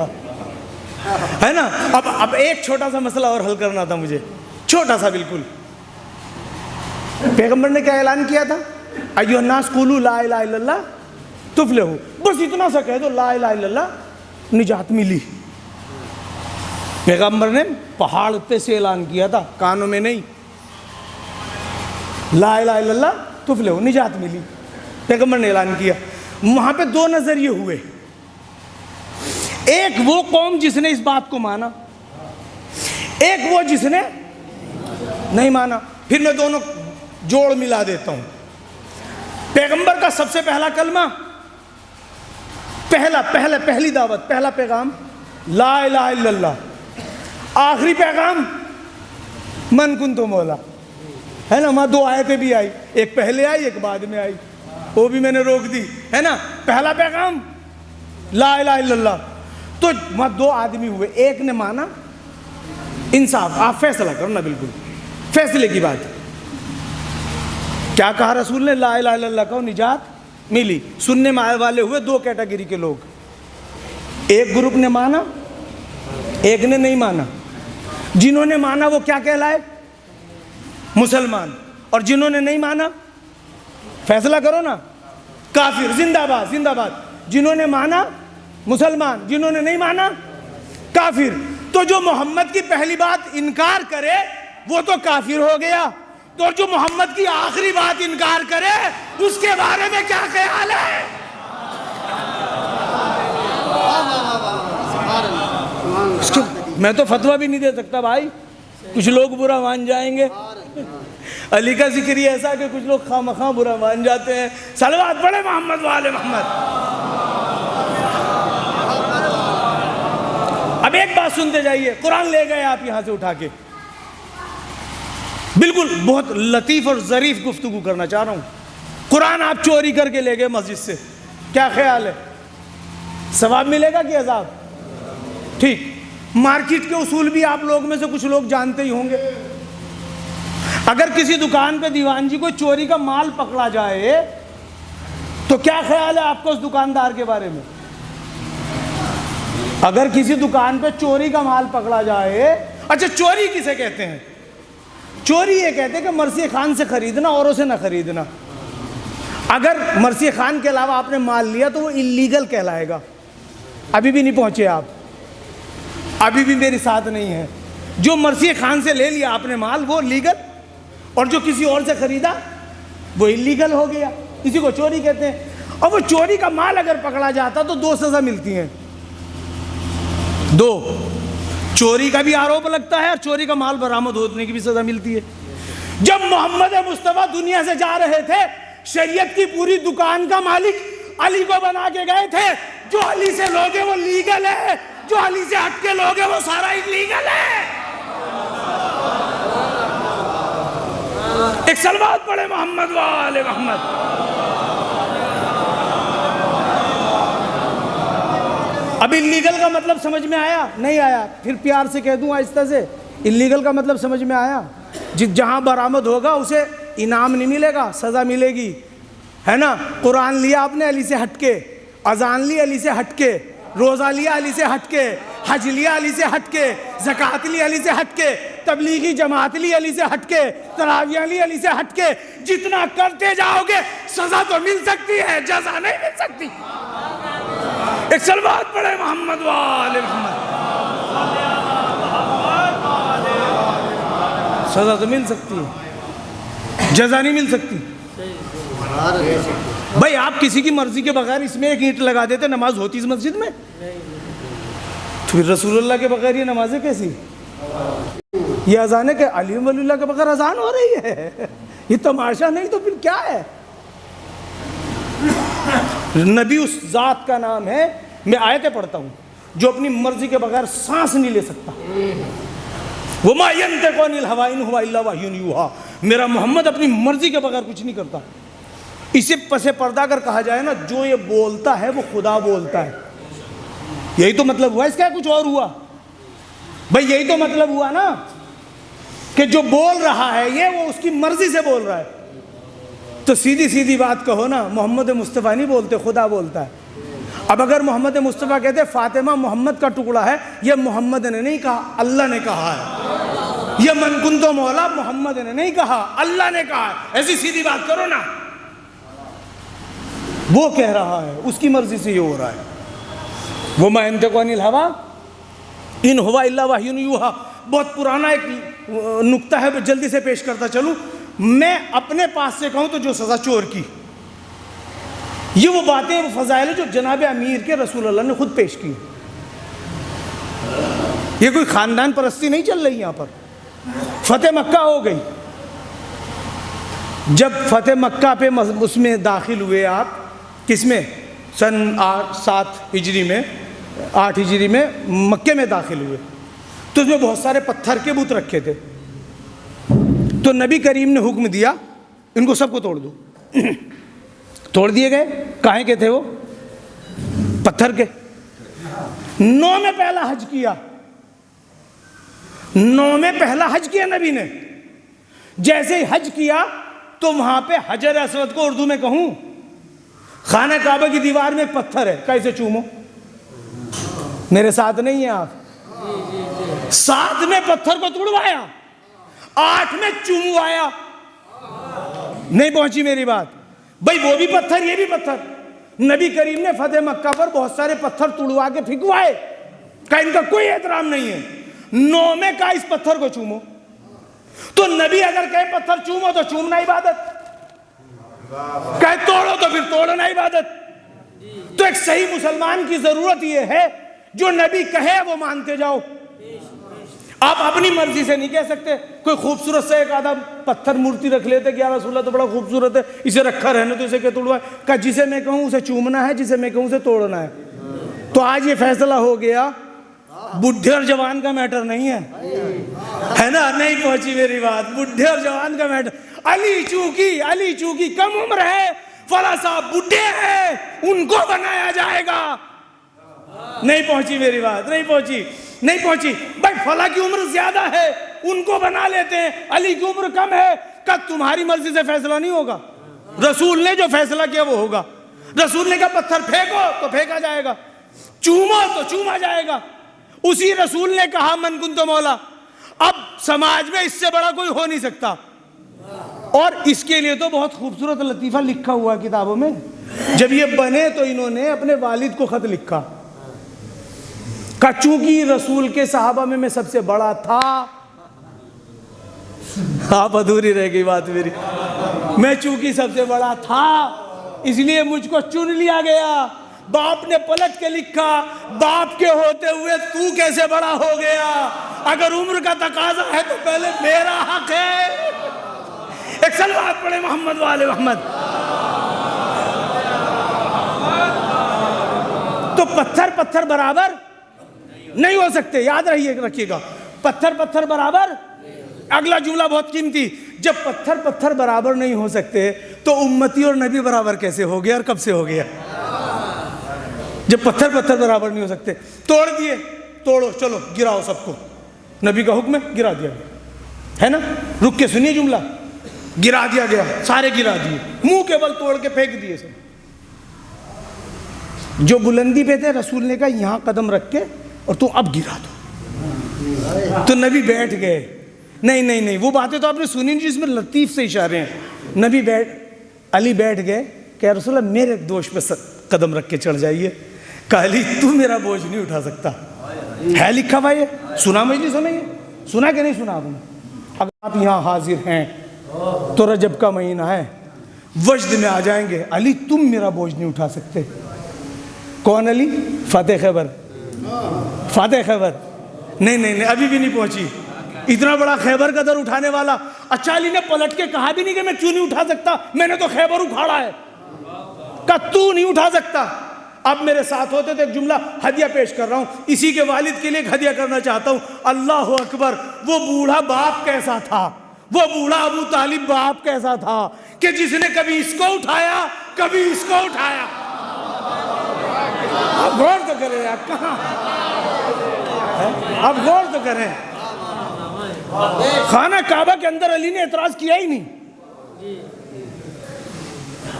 ہے نا. اب ایک چھوٹا سا مسئلہ اور حل کرنا تھا مجھے، چھوٹا سا بالکل. پیغمبر نے کیا اعلان کیا تھا؟ ایھا الناس قولوا لا الہ الا اللہ تفلحوا. بس اتنا سا کہہ دو لا الہ الا اللہ، نجات ملی. پیغمبر نے پہاڑ پہ سے اعلان کیا تھا، کانوں میں نہیں. لا الہ الا اللہ تفلحوا، نجات ملی. پیغمبر نے اعلان کیا. وہاں پہ دو نظریے ہوئے. ایک وہ قوم جس نے اس بات کو مانا، ایک وہ جس نے نہیں مانا. پھر میں دونوں جوڑ ملا دیتا ہوں. پیغمبر کا سب سے پہلا کلمہ، پہلی دعوت، پہلا پیغام لا الہ الا اللہ. آخری پیغام من کنتو مولا، ہے نا. وہاں دو آیتیں بھی آئی، ایک پہلے آئی ایک بعد میں آئی، وہ بھی میں نے روک دی، ہے نا. پہلا پیغام لا الہ الا اللہ. تو وہاں دو آدمی ہوئے، ایک نے مانا. انصاف، آپ فیصلہ کرنا، بالکل فیصلے کی بات. کیا کہا رسول نے؟ لا الہ الا اللہ کہو، نجات ملی. سننے والے ہوئے دو کیٹیگری کے لوگ. ایک گروپ نے مانا، ایک نے نہیں مانا. جنہوں نے مانا وہ کیا کہلائے؟ مسلمان. اور جنہوں نے نہیں مانا، فیصلہ کرو نا، کافر. زندہ باد، زندہ باد. جنہوں نے مانا مسلمان، جنہوں نے نہیں مانا کافر. تو جو محمد کی پہلی بات انکار کرے وہ تو کافر ہو گیا. تو جو محمد کی آخری بات انکار کرے اس کے بارے میں کیا خیال ہے؟ میں تو فتویٰ بھی نہیں دے سکتا بھائی، کچھ لوگ برا مان جائیں گے. علی کا ذکر ہی ایسا کہ کچھ لوگ خواہ مخواہ برا مان جاتے ہیں. صلوات پڑھے محمد وآل محمد. اب ایک بات سنتے جائیے. قرآن لے گئے آپ یہاں سے اٹھا کے، بالکل بہت لطیف اور ظریف گفتگو کرنا چاہ رہا ہوں. قرآن آپ چوری کر کے لے گئے مسجد سے، کیا خیال ہے؟ ثواب ملے گا کہ عذاب؟ ٹھیک. مارکیٹ کے اصول بھی آپ لوگ میں سے کچھ لوگ جانتے ہی ہوں گے. اگر کسی دکان پہ دیوان جی کو چوری کا مال پکڑا جائے تو کیا خیال ہے آپ کو اس دکاندار کے بارے میں؟ اگر کسی دکان پہ چوری کا مال پکڑا جائے، اچھا چوری کسے کہتے ہیں؟ چوری یہ کہتے ہیں کہ مرثی خان سے خریدنا، اوروں سے نہ خریدنا. اگر مرثی خان کے علاوہ آپ نے مال لیا تو وہ اللیگل کہلائے گا. ابھی بھی نہیں پہنچے آپ، ابھی بھی میری ساتھ نہیں ہے. جو مرثی خان سے لے لیا آپ نے مال وہ لیگل، اور جو کسی اور سے خریدا وہ اللیگل ہو گیا. اسی کو چوری کہتے ہیں. اور وہ چوری کا مال اگر پکڑا جاتا تو دو سزا ملتی ہیں. دو، چوری کا بھی آروپ لگتا ہے اور چوری کا مال برآمد ہونے کی بھی سزا ملتی ہے. جب محمد مصطفیٰ دنیا سے جا رہے تھے، شریعت کی پوری دکان کا مالک علی کو بنا کے گئے تھے. جو علی سے لوگ ہیں وہ لیگل ہے، جو علی سے ہٹ کے لوگ ہیں وہ سارا انلیگل ہے۔ ایک صلوات پڑھے محمد وآل محمد۔ اب انلیگل کا مطلب سمجھ میں آیا؟ نہیں آیا؟ پھر پیار سے کہہ دوں آہستہ سے، انلیگل کا مطلب سمجھ میں آیا؟ جہاں برآمد ہوگا اسے انعام نہیں ملے گا، سزا ملے گی، ہے نا؟ قرآن لیا آپ نے علی سے ہٹ کے، اذان لی علی سے ہٹ کے، روزہ لیا علی سے ہٹ کے، حج لیا علی سے ہٹ کے، زکوٰۃ لی علی سے ہٹ کے، تبلیغی جماعت لی علی سے ہٹ کے، تراویح لی علی سے ہٹ کے، جتنا کرتے جاؤ گے سزا تو مل سکتی ہے، جزا نہیں مل سکتی۔ ایک صلوات پڑھے محمد وآل محمد۔ سزا تو مل سکتی ہے، جزا نہیں مل سکتی۔ بھائی آپ کسی کی مرضی کے بغیر اس میں ایک اینٹ لگا دیتے، نماز ہوتی اس مسجد میں؟ تو پھر رسول اللہ کے بغیر یہ نمازیں کیسی؟ یہ اذان ہے کہ علی ولی اللہ کے بغیر اذان ہو رہی ہے؟ یہ تماشا نہیں تو پھر کیا ہے؟ نبی اس ذات کا نام ہے، میں آیتیں پڑھتا ہوں، جو اپنی مرضی کے بغیر سانس نہیں لے سکتا۔ وَمَا يَنْطِقُ عَنِ الْهَوَىٰ إِنْ هُوَ إِلَّا وَحْيٌ يُوحَىٰ۔ میرا محمد اپنی مرضی کے بغیر کچھ نہیں کرتا۔ اسے پس پردہ اگر کہا جائے نا، جو یہ بولتا ہے وہ خدا بولتا ہے، یہی تو مطلب ہوا، اس کا کچھ اور ہوا؟ بھائی یہی تو مطلب ہوا نا کہ جو بول رہا ہے یہ وہ اس کی مرضی سے بول رہا ہے۔ تو سیدھی سیدھی بات کہو نا، محمد مصطفیٰ نہیں بولتے، خدا بولتا ہے۔ اب اگر محمد مصطفیٰ کہتے فاطمہ محمد کا ٹکڑا ہے، یہ محمد نے نہیں کہا، اللہ نے کہا ہے۔ یہ من کنت مولا محمد نے نہیں کہا، اللہ نے کہا ہے۔ ایسی سیدھی بات کرو نا، وہ کہہ رہا ہے، اس کی مرضی سے یہ ہو رہا ہے۔ وَمَا يَنْطِقُ عَنِ الْهَوَىٰ إِنْ هُوَ إِلَّا وَحْيٌ يُوحَىٰ۔ بہت پرانا ایک نکتہ ہے، جلدی سے پیش کرتا چلوں۔ میں اپنے پاس سے کہوں تو جو سزا چور کی، یہ وہ باتیں، وہ فضائل جو جناب امیر کے رسول اللہ نے خود پیش کی۔ یہ کوئی خاندان پرستی نہیں چل رہی یہاں پر۔ فتح مکہ ہو گئی، جب فتح مکہ پہ اس میں داخل ہوئے آپ، کس میں؟ سن 7 ہجری میں، 8 ہجری میں مکے میں داخل ہوئے، تو اس میں بہت سارے پتھر کے بت رکھے تھے۔ تو نبی کریم نے حکم دیا ان کو سب کو توڑ دو۔ توڑ دیے گئے۔ کہیں کے تھے وہ؟ پتھر کے۔ 9 میں پہلا حج کیا، 9 میں پہلا حج کیا نبی نے۔ جیسے ہی حج کیا تو وہاں پہ حجر اسود کو اردو میں کہوں، خانہ کعبہ کی دیوار میں پتھر ہے، کیسے چومو؟ میرے ساتھ نہیں ہیں آپ؟ 7 میں پتھر کو توڑوایا، 8 میں چوموایا۔ نہیں پہنچی میری بات؟ بھائی وہ بھی پتھر، یہ بھی پتھر۔ نبی کریم نے فتح مکہ پر بہت سارے پتھر توڑوا کے پھینکوائے، کہ ان کا کوئی احترام نہیں ہے۔ 9 میں کہا اس پتھر کو چومو۔ تو نبی اگر کہے پتھر چومو تو چومنا عبادت، کہے توڑو تو پھر توڑنا عبادت۔ تو ایک صحیح مسلمان کی ضرورت یہ ہے جو نبی کہے وہ مانتے جاؤ۔ آپ اپنی مرضی سے نہیں کہہ سکتے۔ کوئی خوبصورت سے ایک آدھا پتھر مورتی رکھ لیتے کہ یا رسول اللہ تو بڑا خوبصورت ہے، اسے رکھا رہنے تو اسے کیا توڑوائے؟ کہ جسے میں کہوں اسے چومنا ہے، جسے میں کہوں اسے توڑنا ہے۔ تو آج یہ فیصلہ ہو گیا، بڈھے اور جوان کا میٹر نہیں ہے نا؟ نہیں پہنچی میری بات؟ بڈھے اور جوان کا میٹر۔ علی چونکہ کم عمر ہے، فلاں صاحب بڈھے ہیں، ان کو بنایا جائے گا۔ نہیں پہنچی میری بات؟ نہیں پہنچی۔ بھائی فلاں کی عمر زیادہ ہے، ان کو بنا لیتے ہیں، علی کی عمر کم ہے۔ کہ تمہاری مرضی سے فیصلہ نہیں ہوگا، رسول نے جو فیصلہ کیا وہ ہوگا۔ رسول نے کہا پتھر پھینکو تو پھینکا جائے گا، چومو تو چوما جائے گا۔ اسی رسول نے کہا من کنت مولا۔ اب سماج میں اس سے بڑا کوئی ہو نہیں سکتا۔ اور اس کے لیے تو بہت خوبصورت لطیفہ لکھا ہوا کتابوں میں۔ جب یہ بنے تو انہوں نے اپنے والد کو خط لکھا کہ چونکہ رسول کے صحابہ میں سب سے بڑا تھا۔ آپ ادھوری رہ گئی بات میری۔ میں چونکہ سب سے بڑا تھا اس لیے مجھ کو چن لیا گیا۔ باپ نے پلٹ کے لکھا، باپ کے ہوتے ہوئے تو کیسے بڑا ہو گیا؟ اگر عمر کا تقاضا ہے تو پہلے میرا حق ہے۔ ایک صلوات پڑھے محمد وآل محمد۔ تو پتھر پتھر برابر نہیں ہو سکتے. یاد رکھیے گا, پتھر پتھر برابر. اگلا جملہ بہت قیمتی, جب پتھر پتھر برابر نہیں ہو سکتے تو امتی اور نبی برابر کیسے ہو گیا اور کب سے ہو گیا؟ جب پتھر پتھر برابر نہیں ہو سکتے. توڑ دیے, توڑو, چلو گراؤ سب کو, نبی کا حکم ہے, گرا دیا گیا ہے نا. رک کے سنیے جملہ, گرا دیا گیا, سارے گرا دیے, منہ کے بل توڑ کے پھینک دیے سب. جو بلندی پہ تھے رسول نے کہا یہاں قدم رکھ کے اور تم اب گرا دو. تو نبی بیٹھ گئے. نہیں, وہ باتیں تو آپ نے سنی نہیں جس میں لطیف سے اشارے ہیں. نبی علی بیٹھ گئے کہ رسول اللہ میرے دوش پہ قدم رکھ کے چڑھ جائیے. کہا علی تو میرا بوجھ نہیں اٹھا سکتا. ہے لکھا بھائی, سنا مجلس میں, یہ سنا کہ نہیں سنا آپ نے؟ اگر آپ یہاں حاضر ہیں تو رجب کا مہینہ ہے, وجد میں آ جائیں گے, علی تم میرا بوجھ نہیں اٹھا سکتے. کون علی؟ فاتح خیبر. فاتح خیبر نہیں, ابھی بھی نہیں پہنچی. اتنا بڑا خیبر کا در اٹھانے والا. اچھا علی نے پلٹ کے کہا بھی نہیں کہ میں کیوں نہیں اٹھا سکتا, میں نے تو خیبر اکھاڑا ہے. کہا تو نہیں اٹھا سکتا. اب میرے ساتھ ہوتے تو ایک جملہ ہدیہ پیش کر رہا ہوں, اسی کے والد کے لیے ایک ہدیہ کرنا چاہتا ہوں. اللہ اکبر, وہ بوڑھا باپ کیسا تھا, وہ بوڑھا ابو طالب باپ کیسا تھا کہ جس نے کبھی اس کو اٹھایا کبھی اس کو اٹھایا. اب غور تو کریں یار, کہاں, اب غور تو کریں. خانہ کعبہ کے اندر علی نے اعتراض کیا ہی نہیں.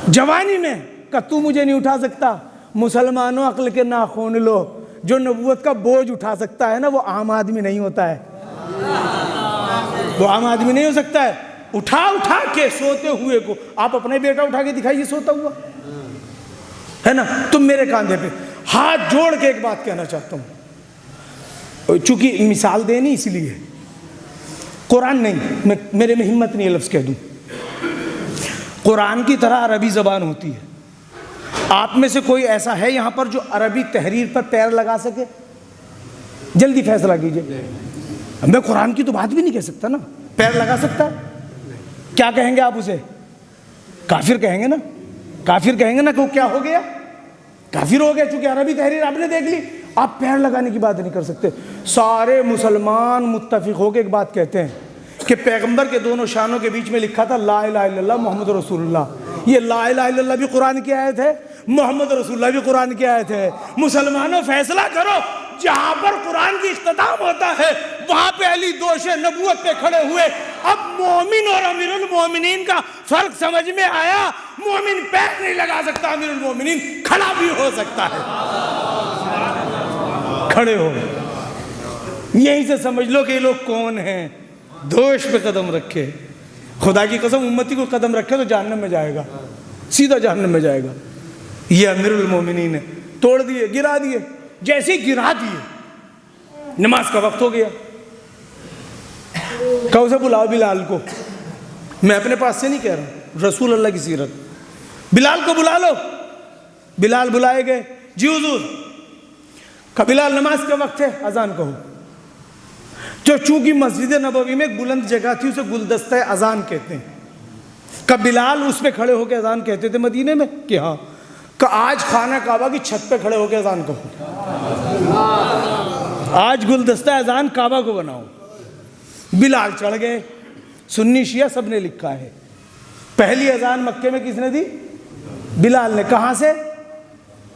جوانی میں کہ تو مجھے نہیں اٹھا سکتا. مسلمانوں عقل کے ناخن لو, جو نبوت کا بوجھ اٹھا سکتا ہے نا وہ عام آدمی نہیں ہوتا ہے. وہ عام آدمی نہیں ہو سکتا ہے. اٹھا کے سوتے ہوئے کو آپ اپنے بیٹا اٹھا کے دکھائیے سوتا ہوا ہے نا. تم میرے کاندھے پہ ہاتھ جوڑ کے ایک بات کہنا چاہتا ہوں, چونکہ مثال دینی اس لیے, قرآن نہیں, میرے میں ہمت نہیں لفظ کہہ دوں. قرآن کی طرح عربی زبان ہوتی ہے. آپ میں سے کوئی ایسا ہے یہاں پر جو عربی تحریر پر پیر لگا سکے؟ جلدی فیصلہ کیجئے. میں قرآن کی تو بات بھی نہیں کہہ سکتا نا, پیر لگا سکتا ہے؟ کیا کہیں گے آپ اسے؟ کافر کہیں گے نا. کافر کہیں گے نا کہ کیا ہو گیا, کافر ہو گیا, چونکہ عربی تحریر آپ نے دیکھ لی. آپ پیر لگانے کی بات نہیں کر سکتے. سارے مسلمان متفق ہو کے ایک بات کہتے ہیں کہ پیغمبر کے دونوں شانوں کے بیچ میں لکھا تھا لا الہ الا اللہ محمد رسول اللہ. یہ لا الہ الا اللہ بھی قرآن کی آیت ہے, محمد رسول اللہ بھی قرآن کی آیت ہے. مسلمانوں فیصلہ کرو, جہاں پر قرآن کی اختتام ہوتا ہے وہاں پہ علی دوش نبوت پہ کھڑے ہوئے. اب مومن اور امیر المومنین کا فرق سمجھ میں آیا. مومن پیر نہیں لگا سکتا, امیر المومنین کھڑا بھی ہو سکتا ہے. کھڑے ہو, یہیں سے سمجھ لو کہ یہ لوگ کون ہیں. دوش پہ قدم رکھے, خدا کی قسم امتی کو قدم رکھے تو جہنم میں جائے گا, سیدھا جہنم میں جائے گا. یہ امیر المومنین ہے. توڑ دیے, گرا دیے. جیسے گرا دیے نماز کا وقت ہو گیا. کہ اسے بلاؤ بلال کو. میں اپنے پاس سے نہیں کہہ رہا ہوں, رسول اللہ کی سیرت. بلال کو بلا لو. بلال بلائے گئے. جی حضور. کہ بلال نماز کا وقت ہے, اذان کہو. جو چونکہ مسجد نبوی میں ایک بلند جگہ تھی اسے گلدستہ اذان کہتے ہیں. کہ بلال اس پہ کھڑے ہو کے اذان کہتے تھے مدینے میں کہ ہاں. کہ آج خانہ کعبہ کی چھت پہ کھڑے ہو کے اذان کہو. آج گلدستہ اذان کعبہ کو بناؤ. بلال چڑھ گئے. سنی شیعہ سب نے لکھا ہے. پہلی اذان مکے میں کس نے دی؟ بلال نے. کہاں سے؟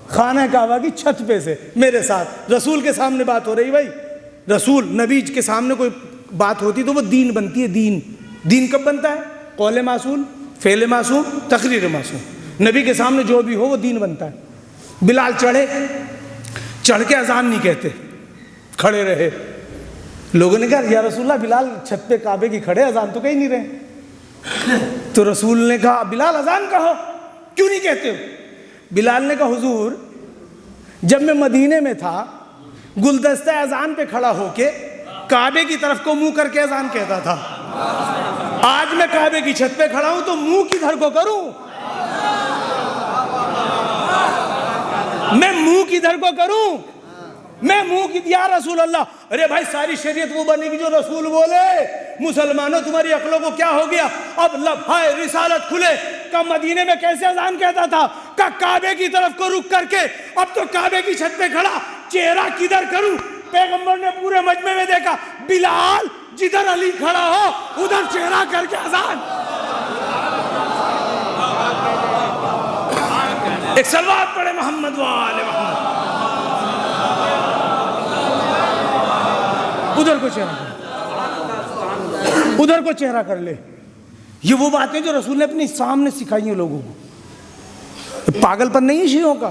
خانہ کعبہ کی چھت پہ سے. میرے ساتھ رسول کے سامنے بات ہو رہی بھائی. رسول نبی کے سامنے کوئی بات ہوتی تو وہ دین بنتی ہے. دین کب بنتا ہے؟ قول معصوم, فعل معصوم, تقریر معصوم. نبی کے سامنے جو بھی ہو وہ دین بنتا ہے. بلال چڑھے, چڑھ کے اذان نہیں کہتے, کھڑے رہے. لوگوں نے کہا یا رسول اللہ بلال چھت پہ کعبے کی کھڑے, اذان تو کہیں نہیں رہے. تو رسول نے کہا بلال اذان کہو, کیوں نہیں کہتے ہو؟ بلال نے کہا حضور جب میں مدینے میں تھا گلدستہ اذان پہ کھڑا ہو کے کعبے کی طرف کو منہ کر کے اذان کہتا تھا. آج میں کعبے کی چھت پہ کھڑا ہوں تو منہ کدھر کو کروں؟ میں منہ کدھر کو کروں؟ میں منہ کی یا رسول اللہ. ارے بھائی ساری شریعت وہ بنے گی جو رسول بولے. مسلمانوں تمہاری عقلوں کو کیا ہو گیا؟ اب لبھائے رسالت کھلے, کا مدینے میں کیسے اذان کہتا تھا؟ کہ کعبے کی طرف کو رخ کر کے. اب تو کعبے کی چھت پہ کھڑا, چہرہ کدھر کروں؟ پیغمبر نے پورے مجمع میں دیکھا, بلال جدھر علی کھڑا ہو ادھر چہرہ کر کے اذان. ایک صلوات پڑھے محمد وآل محمد. ادھر کو چہرہ کر, ادھر کو چہرہ کر لے. یہ وہ باتیں جو رسول نے اپنے سامنے سکھائی ہیں لوگوں کو. پاگل پن نہیں ہے شیعوں کا,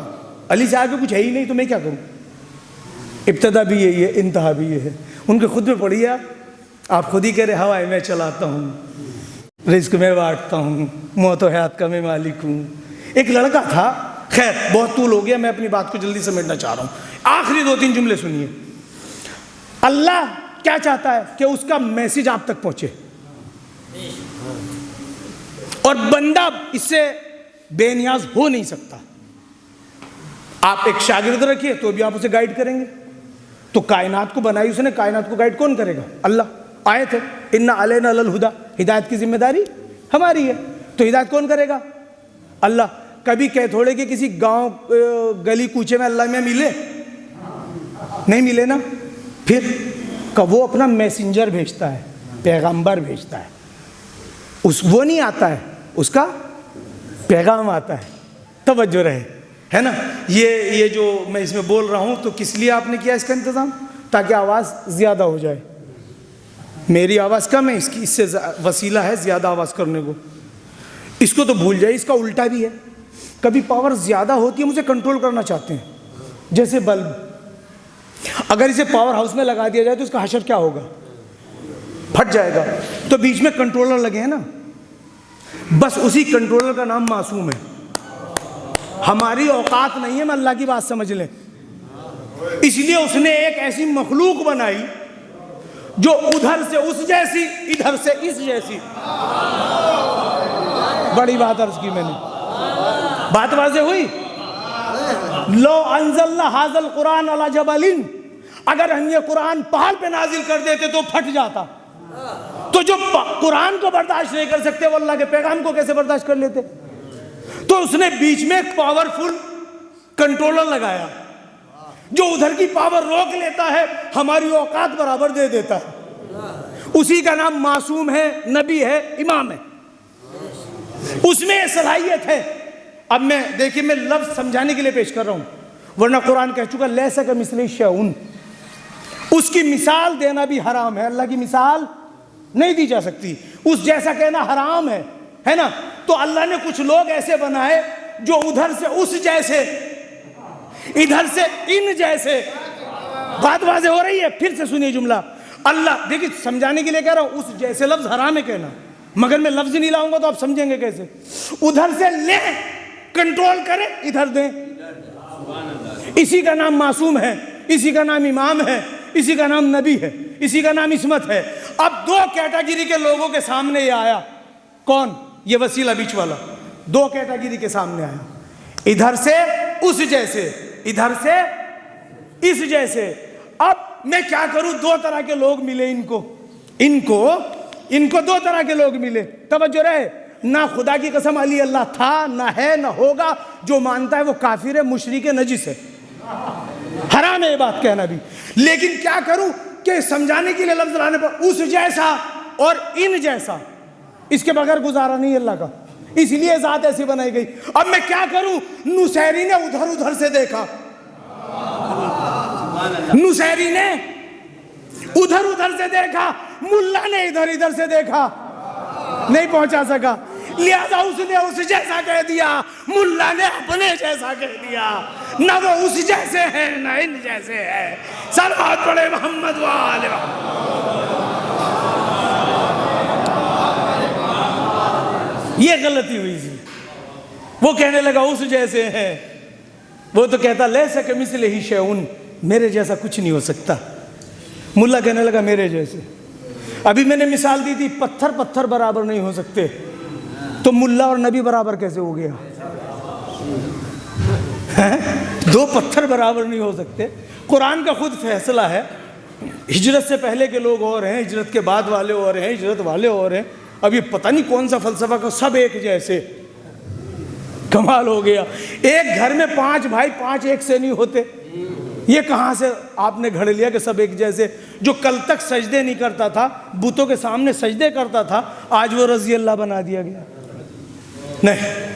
علی سے آگے کچھ ہے ہی نہیں تو میں کیا کروں. ابتدا بھی یہی ہے, انتہا بھی یہ ہے. ان کے خود میں پڑھیے آپ خود ہی کہہ رہے ہوائے میں چلاتا ہوں, رزق میں بانٹتا ہوں, موت و حیات کا میں مالک ہوں. ایک لڑکا تھا, خیر بہت طول ہو گیا, میں اپنی بات کو جلدی سمیٹنا چاہ رہا ہوں. آخری 2-3 جملے سنیے. اللہ کیا چاہتا ہے کہ اس کا میسج آپ تک پہنچے, اور بندہ اس سے بے نیاز ہو نہیں سکتا. آپ ایک شاگرد رکھیے تو بھی آپ اسے گائیڈ کریں گے. تو کائنات کو بنائی اس نے, کائنات کو گائیڈ کون کرے گا؟ اللہ. آیت ہے ان علینا للہدی, ہدایت کی ذمہ داری ہماری ہے. تو ہدایت کون کرے گا؟ اللہ. کبھی کہ تھوڑے کہ کسی گاؤں گلی کوچے میں اللہ میں ملے؟ نہیں ملے نا. پھر کہ وہ اپنا میسنجر بھیجتا ہے, پیغمبر بھیجتا ہے. وہ نہیں آتا ہے, اس کا پیغام آتا ہے. توجہ رہے, ہے نا. یہ جو میں اس میں بول رہا ہوں تو کس لیے آپ نے کیا اس کا انتظام؟ تاکہ آواز زیادہ ہو جائے. میری آواز کم ہے, اس سے وسیلہ ہے زیادہ آواز کرنے کو. اس کو تو بھول جائے. اس کا الٹا بھی ہے. کبھی پاور زیادہ ہوتی ہے, مجھے کنٹرول کرنا چاہتے ہیں. جیسے بلب, اگر اسے پاور ہاؤس میں لگا دیا جائے تو اس کا حشر کیا ہوگا؟ پھٹ جائے گا. تو بیچ میں کنٹرولر لگے ہیں نا, بس اسی کنٹرولر کا نام معصوم ہے. ہماری اوقات نہیں ہے, میں اللہ کی بات سمجھ لیں. اس لیے اس نے ایک ایسی مخلوق بنائی جو ادھر سے اس جیسی, ادھر سے اس جیسی. بڑی بات عرض کی میں نے, بات واضح ہوئی. لو انزلنا ھذا القرآن علی جبل, اگر ہم یہ قرآن پہاڑ پہ نازل کر دیتے تو پھٹ جاتا. تو جو قرآن کو برداشت نہیں کر سکتے وہ اللہ کے پیغام کو کیسے برداشت کر لیتے؟ تو اس نے بیچ میں ایک پاورفل کنٹرولر لگایا جو ادھر کی پاور روک لیتا ہے, ہماری اوقات برابر دے دیتا ہے. اسی کا نام معصوم ہے, نبی ہے, امام ہے. اس میں صلاحیت ہے. اب میں دیکھیے, میں لفظ سمجھانے کے لیے پیش کر رہا ہوں, ورنہ قرآن کہہ چکا لیس کمثلہ شیء. اس کی مثال دینا بھی حرام ہے. اللہ کی مثال نہیں دی جا سکتی, اس جیسا کہنا حرام ہے نا. تو اللہ نے کچھ لوگ ایسے بنائے جو ادھر سے اس جیسے, ادھر سے ان جیسے. بات واضح ہو رہی ہے؟ پھر سے سنیے جملہ. اللہ دیکھیے سمجھانے کے لیے کہہ رہا ہوں, اس جیسے لفظ حرام ہے کہنا, مگر میں لفظ نہیں لاؤں گا تو آپ سمجھیں گے کیسے. ادھر سے لیں, کنٹرول کریں, ادھر دیں. اسی کا نام معصوم ہے, اسی کا نام امام ہے, اسی کا نام نبی ہے, اسی کا نام عصمت ہے. اب 2 کیٹیگری کے لوگوں کے سامنے یہ آیا. کون؟ یہ وسیلہ بیچ والا. 2 کیٹیگری کے سامنے آیا, ادھر سے اس جیسے, ادھر سے اس جیسے. اب میں کیا کروں؟ 2 طرح کے لوگ ملے ان کو 2 طرح کے لوگ ملے. توجہ رہے, نہ خدا کی قسم علی اللہ تھا, نہ ہے, نہ ہوگا. جو مانتا ہے وہ کافر ہے, مشرک ہے, نجس ہے, حرام ہے یہ بات کہنا بھی. لیکن کیا کروں کہ سمجھانے کے لیے لفظ لانے پر اس جیسا اور ان جیسا, اس کے بغیر گزارا نہیں اللہ کا, اس لیے ذات ایسی بنائی گئی. اب میں کیا کروں؟ نصیری نے ادھر سے دیکھا, نصیری نے ادھر سے دیکھا, ملا نے ادھر سے دیکھا, نہیں پہنچا سکا. لہذا اس نے اس جیسا کہہ دیا, ملا نے اپنے جیسا کہہ دیا. نہ وہ اس جیسے ہیں نہ ان جیسے ہیں. صلوات پڑھے محمد وآل محمد. یہ غلطی ہوئی تھی. وہ کہنے لگا اس جیسے ہیں, وہ تو کہتا لیس کمثلہ شیء, میرے جیسا کچھ نہیں ہو سکتا. ملا کہنے لگا میرے جیسے. ابھی میں نے مثال دی تھی, پتھر برابر نہیں ہو سکتے, تو ملا اور نبی برابر کیسے ہو گیا؟ 2 پتھر برابر نہیں ہو سکتے. قرآن کا خود فیصلہ ہے. ہجرت سے پہلے کے لوگ اور ہیں, ہجرت کے بعد والے اور ہیں, ہجرت والے اور ہیں. اب یہ پتہ نہیں کون سا فلسفہ کا, سب ایک جیسے. کمال ہو گیا. ایک گھر میں 5 بھائی 5 ایک سے نہیں ہوتے. یہ کہاں سے آپ نے گھڑ لیا کہ سب ایک جیسے؟ جو کل تک سجدے نہیں کرتا تھا, بتوں کے سامنے سجدے کرتا تھا, آج وہ رضی اللہ بنا دیا گیا. نہیں,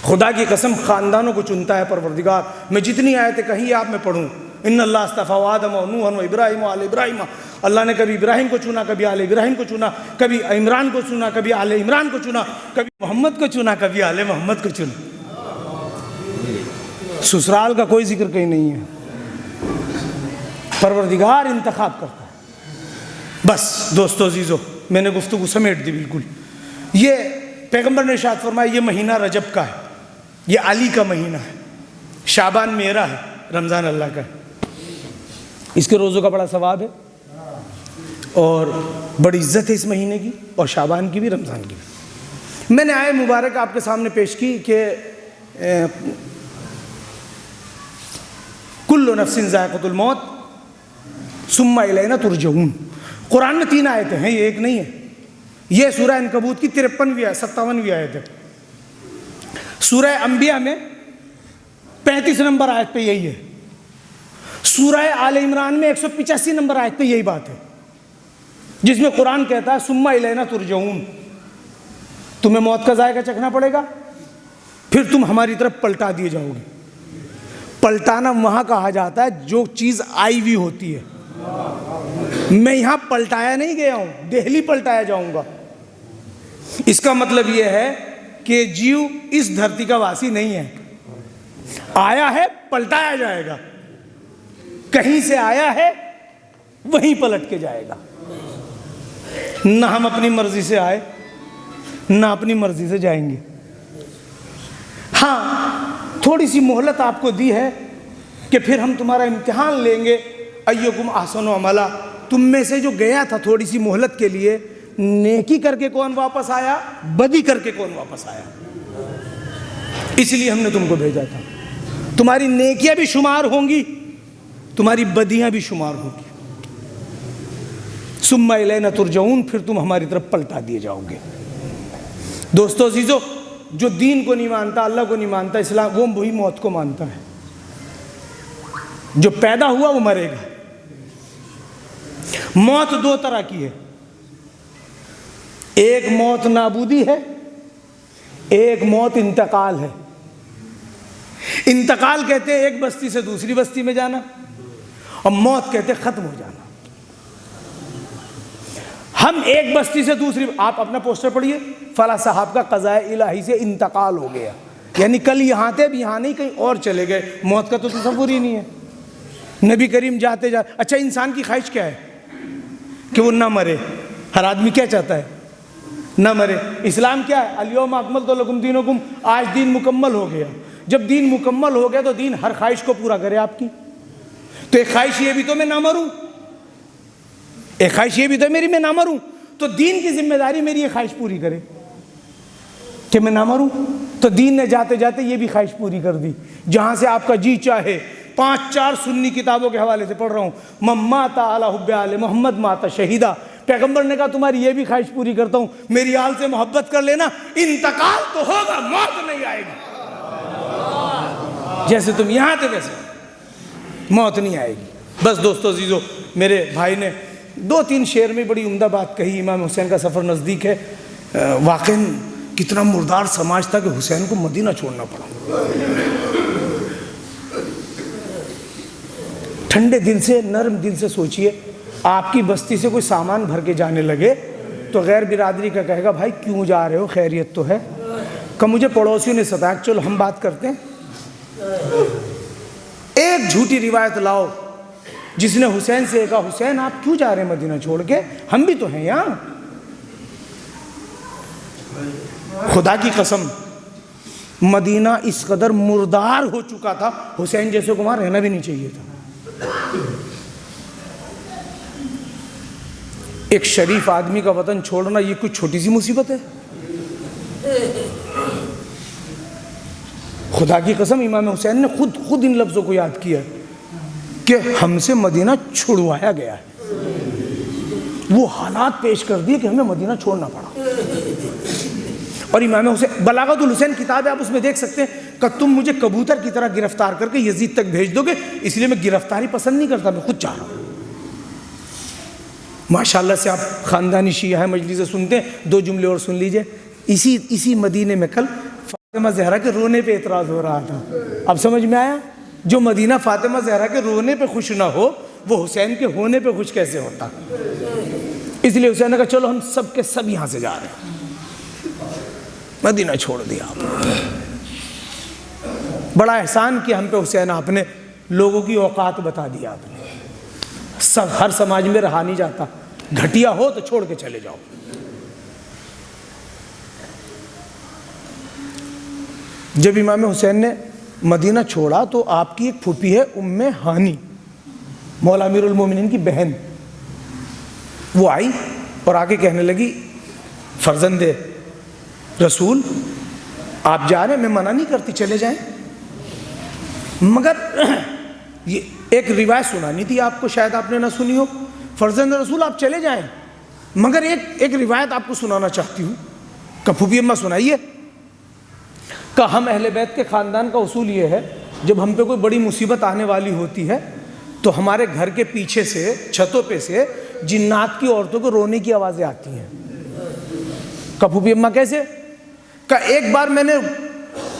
خدا کی قسم خاندانوں کو چنتا ہے پروردگار. میں جتنی آیتیں کہیں آپ میں پڑھوں, ان اللہ اصطفیٰ آدم و نوح و ابراہیم و آل ابراہیم, اللہ نے کبھی ابراہیم کو چنا, کبھی آل ابراہیم کو چنا, کبھی عمران کو چنا, کبھی آل عمران کو چنا, کبھی محمد کو چنا, کبھی آل محمد کو چنا. سسرال کا کوئی ذکر کہیں نہیں ہے. پروردگار انتخاب کرتا ہے. بس دوستو عزیزو, میں نے گفتگو سمیٹ دی بالکل. یہ پیغمبر نے ارشاد فرمایا, یہ مہینہ رجب کا ہے, یہ علی کا مہینہ ہے, شعبان میرا ہے, رمضان اللہ کا ہے. اس کے روزوں کا بڑا ثواب ہے اور بڑی عزت ہے اس مہینے کی, اور شعبان کی بھی, رمضان کی بھی. میں نے آیت مبارک آپ کے سامنے پیش کی کہ کل نفس ذائقۃ الموت ثم الینا ترجعون. قرآن میں 3 آیتیں ہیں, یہ ایک نہیں ہے. یہ سورہ عنکبوت کی 53ویں 57ویں آیت ہے. سورہ انبیاء میں 35 نمبر آیت پہ یہی ہے. سورہ آل عمران میں 185 نمبر آیت پہ یہی بات ہے, جس میں قرآن کہتا ہے ثم الینا ترجعون, تمہیں موت کا ذائقہ چکھنا پڑے گا, پھر تم ہماری طرف پلٹا دیے جاؤ گے. پلٹانا وہاں کہا جاتا ہے جو چیز آئی ہوئی ہوتی ہے. میں یہاں پلٹایا نہیں گیا ہوں, دہلی پلٹایا جاؤں گا. اس کا مطلب یہ ہے کہ جیو اس دھرتی کا واسی نہیں ہے, آیا ہے پلٹایا جائے گا. کہیں سے آیا ہے وہیں پلٹ کے جائے گا. نہ ہم اپنی مرضی سے آئے, نہ اپنی مرضی سے جائیں گے. ہاں, تھوڑی سی مہلت آپ کو دی ہے کہ پھر ہم تمہارا امتحان لیں گے. ایکم احسن عملا, تم میں سے جو گیا تھا تھوڑی سی مہلت کے لیے, نیکی کر کے کون واپس آیا, بدی کر کے کون واپس آیا. اس لیے ہم نے تم کو بھیجا تھا. تمہاری نیکیاں بھی شمار ہوں گی, تمہاری بدیاں بھی شمار ہوں گی. ثم الینا ترجعون, پھر تم ہماری طرف پلٹا دیے جاؤ گے. دوستو عزیزو, جو دین کو نہیں مانتا, اللہ کو نہیں مانتا, اسلام, وہ وہی موت کو مانتا ہے. جو پیدا ہوا وہ مرے گا. موت 2 طرح کی ہے, ایک موت نابودی ہے, ایک موت انتقال ہے. انتقال کہتے ہیں ایک بستی سے دوسری بستی میں جانا, اور موت کہتے ہیں ختم ہو جانا. ہم ایک بستی سے دوسری, آپ اپنا پوسٹر پڑھیے, فلاں صاحب کا قضاء الہی سے انتقال ہو گیا, یعنی کل یہاں تھے, اب یہاں نہیں, کہیں اور چلے گئے. موت کا تو تصور ہی نہیں ہے. نبی کریم جاتے جاتے, اچھا انسان کی خواہش کیا ہے کہ وہ نہ مرے. ہر آدمی کیا چاہتا ہے, نہ مرے. اسلام کیا ہے, الیوم اکملت لکم دینکم, آج دین مکمل ہو گیا. جب دین مکمل ہو گیا تو دین ہر خواہش کو پورا کرے آپ کی. تو ایک خواہش یہ بھی تو میں نہ مروں, ایک خواہش یہ بھی تو میری میں نہ مروں. تو دین کی ذمہ داری میری یہ خواہش پوری کرے کہ میں نہ مروں. تو دین نے جاتے جاتے یہ بھی خواہش پوری کر دی. جہاں سے آپ کا جی چاہے, 5-4 سنی کتابوں کے حوالے سے پڑھ رہا ہوں, من مات علی حب آل محمد مات شہیدہ. پیغمبر نے کہا تمہاری یہ بھی خواہش پوری کرتا ہوں, میری آل سے محبت کر لینا, انتقال تو ہوگا, موت نہیں آئے گی. جیسے تم یہاں تھے ویسے موت نہیں آئے گی. بس دوستو عزیزو, میرے بھائی نے 2-3 شعر میں بڑی عمدہ بات کہی. امام حسین کا سفر نزدیک ہے. واقعاً کتنا مردار سماج تھا کہ حسین کو مدینہ چھوڑنا پڑا. ٹھنڈے دل سے, نرم دل سے سوچئے, آپ کی بستی سے کوئی سامان بھر کے جانے لگے تو غیر برادری کا کہے گا بھائی کیوں جا رہے ہو, خیریت تو ہے؟ کہ مجھے پڑوسیوں نے ستایا, چلو ہم بات کرتے ہیں. ایک جھوٹی روایت لاؤ جس نے حسین سے کہا حسین آپ کیوں جا رہے ہیں مدینہ چھوڑ کے, ہم بھی تو ہیں یہاں. خدا کی قسم مدینہ اس قدر مردار ہو چکا تھا, حسین جیسے کو وہاں رہنا بھی نہیں چاہیے تھا. ایک شریف آدمی کا وطن چھوڑنا یہ کوئی چھوٹی سی مصیبت ہے؟ خدا کی قسم امام حسین نے خود ان لفظوں کو یاد کیا کہ ہم سے مدینہ چھڑوایا گیا ہے. وہ حالات پیش کر دیے کہ ہمیں مدینہ چھوڑنا پڑا. اور امام حسین بلاغت الحسین کتاب ہے، آپ اس میں دیکھ سکتے ہیں کہ تم مجھے کبوتر کی طرح گرفتار کر کے یزید تک بھیج دو گے، اس لیے میں گرفتاری پسند نہیں کرتا، میں خود چاہ رہا ہوں۔ ماشاءاللہ سے آپ خاندانی شیعہ ہیں، مجلسیں سنتے ہیں، 2 جملے اور سن لیجئے۔ اسی مدینے میں کل فاطمہ زہرا کے رونے پہ اعتراض ہو رہا تھا، اب سمجھ میں آیا؟ جو مدینہ فاطمہ زہرا کے رونے پہ خوش نہ ہو وہ حسین کے ہونے پہ خوش کیسے ہوتا؟ اس لیے حسین نے کہا چلو ہم سب کے سب یہاں سے جا رہے ہیں، مدینہ چھوڑ دیا آپ۔ بڑا احسان کیا ہم پہ حسین، آپ نے لوگوں کی اوقات بتا دیا آپ نے۔ سب ہر سماج میں رہا نہیں جاتا، گھٹیا ہو تو چھوڑ کے چلے جاؤ۔ جب امام حسین نے مدینہ چھوڑا تو آپ کی ایک پھوپھی ہے ام ہانی، مولا امیر المومنین کی بہن، وہ آئی اور آ کے کہنے لگی فرزند رسول آپ جا رہے ہیں، میں منع نہیں کرتی چلے جائیں، مگر یہ ایک روایت سنانی تھی آپ کو، شاید آپ نے نہ سنی ہو۔ فرزند رسول آپ چلے جائیں، مگر ایک روایت آپ کو سنانا چاہتی ہوں۔ کہ پھوپھی اماں سنائیے۔ کہ ہم اہل بیت کے خاندان کا اصول یہ ہے، جب ہم پہ کوئی بڑی مصیبت آنے والی ہوتی ہے تو ہمارے گھر کے پیچھے سے چھتوں پہ سے جنات کی عورتوں کو رونے کی آوازیں آتی ہیں۔ کہ پھوپھی اماں کیسے؟ کہ ایک بار میں نے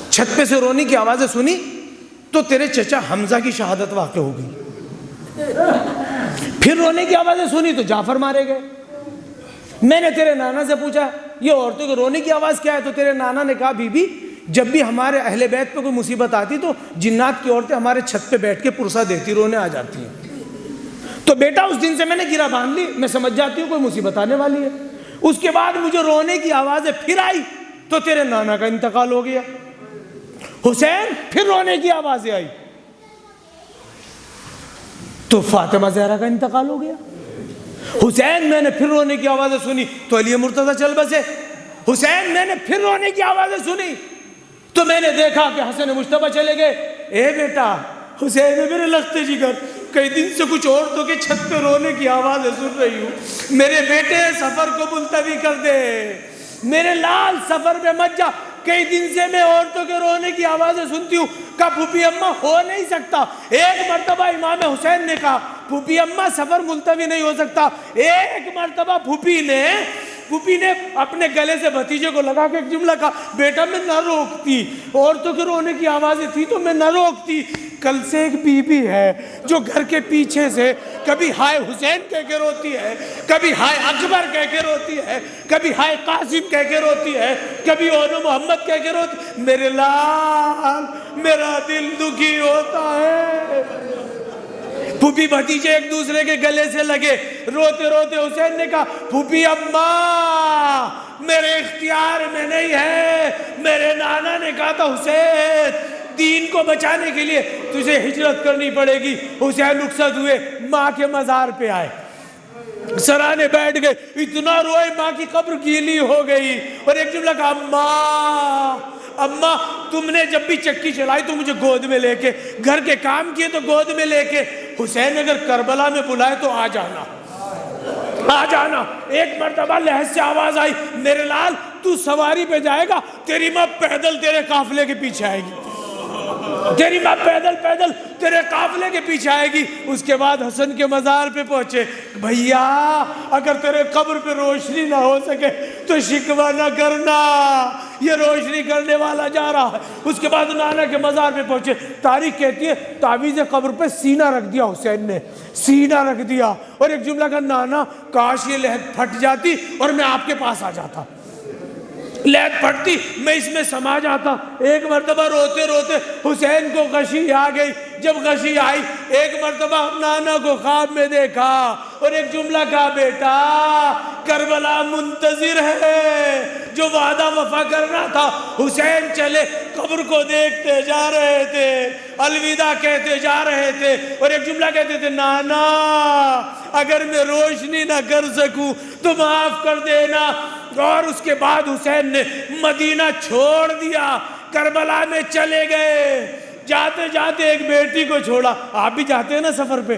چھت پہ سے رونے کی آوازیں سنی تو تیرے چچا حمزہ کی شہادت واقع ہو گئی، پھر رونے کی آوازیں سنی تو جعفر مارے گئے۔ میں نے تیرے نانا سے پوچھا یہ عورتوں کے رونے کی آواز کیا ہے، تو تیرے نانا نے کہا بی بی جب بھی ہمارے اہل بیت پہ کوئی مصیبت آتی تو جنات کی عورتیں ہمارے چھت پہ بیٹھ کے پرسہ دیتی، رونے آ جاتی ہیں۔ تو بیٹا اس دن سے میں نے گرہ باندھ لی، میں سمجھ جاتی ہوں کوئی مصیبت آنے والی ہے۔ اس کے بعد مجھے رونے کی آوازیں پھر آئی تو تیرے نانا کا انتقال ہو گیا۔ حسین پھر رونے کی آوازیں آئی تو فاطمہ زہرا کا انتقال ہو گیا۔ حسین میں نے پھر رونے کی آوازیں سنی تو علی مرتضیٰ چل بسے۔ حسین میں نے پھر رونے کی آوازیں سنی تو میں نے دیکھا کہ حسن مجتبیٰ چلے گئے۔ اے بیٹا حسین میرے لختے جگر، کئی دن سے کچھ عورتوں کے چھت پہ رونے کی آوازیں سن رہی ہوں، میرے بیٹے سفر کو ملتوی کر دے، میرے لال سفر پہ مت جا، کئی دن سے میں عورتوں کے رونے کی آوازیں سنتی ہوں۔ کہا پھوپھی اماں ہو نہیں سکتا۔ ایک مرتبہ امام حسین نے کہا پھوپھی اماں سفر ملتوی نہیں ہو سکتا۔ ایک مرتبہ پھوپھی نے اپنے گلے سے بھتیجے کو لگا کے ایک جملہ کہا بیٹا میں نہ روکتی، عورتوں کے رونے کی آوازیں تھی تو میں نہ روکتی۔ کل سے ایک بی بی ہے جو گھر کے پیچھے سے کبھی ہائے حسین کہہ کے روتی ہے، کبھی ہائے اکبر کہہ کے روتی ہے، کبھی ہائے قاسم کہہ کے روتی ہے، کبھی اونو محمد کہہ کے روتی ہے۔ میرے لال میرا دل دکھی ہوتا ہے۔ پھوپھی بھتیجے ایک دوسرے کے گلے سے لگے، روتے روتے حسین نے کہا پھوپھی اماں میرے اختیار میں نہیں ہے، میرے نانا نے کہا تھا حسین دین کو بچانے کے لیے تجھے ہجرت کرنی پڑے گی۔ حسین رخصت ہوئے، ماں کے مزار پہ آئے، سرانے بیٹھ گئے، اتنا روئے ماں کی قبر گیلی ہو گئی، اور ایک جملہ کہا اماں اماں تم نے جب بھی چکی چلائی تو مجھے گود میں لے کے، گھر کے کام کیے تو گود میں لے کے، حسین اگر کربلا میں بلائے تو آ جانا آ جانا۔ ایک مرتبہ لحظ سے آواز آئی میرے لال تو سواری پہ جائے گا، تیری ماں پیدل تیرے قافلے کے پیچھے آئے گی، تیری ماں پیدل پیدل تیرے قافلے کے پیچھے آئے گی۔ اس کے بعد حسن کے مزار پہ پہنچے، بھیا اگر تیرے قبر پہ روشنی نہ ہو سکے تو شکوہ نہ کرنا، یہ روشنی کرنے والا جا رہا ہے۔ اس کے بعد نانا کے مزار پہ پہنچے، تاریخ کہتی ہے تعویذ قبر پہ سینہ رکھ دیا، حسین نے سینہ رکھ دیا، اور ایک جملہ کا نانا کاش یہ لہد پھٹ جاتی اور میں آپ کے پاس آ جاتا، لہد پھٹتی میں اس میں سما جاتا۔ ایک مرتبہ روتے روتے حسین کو غشی آ گئی، جب غشی آئی ایک مرتبہ نانا کو خواب میں دیکھا اور ایک جملہ کہا بیٹا کربلا منتظر ہے، جو وعدہ وفا کرنا تھا۔ حسین چلے قبر کو دیکھتے جا رہے تھے، الوداع کہتے جا رہے تھے، اور ایک جملہ کہتے تھے نانا اگر میں روشنی نہ کر سکوں تو معاف کر دینا۔ اور اس کے بعد حسین نے مدینہ چھوڑ دیا، کربلا میں چلے گئے، جاتے جاتے ایک بیٹی کو چھوڑا۔ آپ بھی جاتے ہیں نا سفر پہ،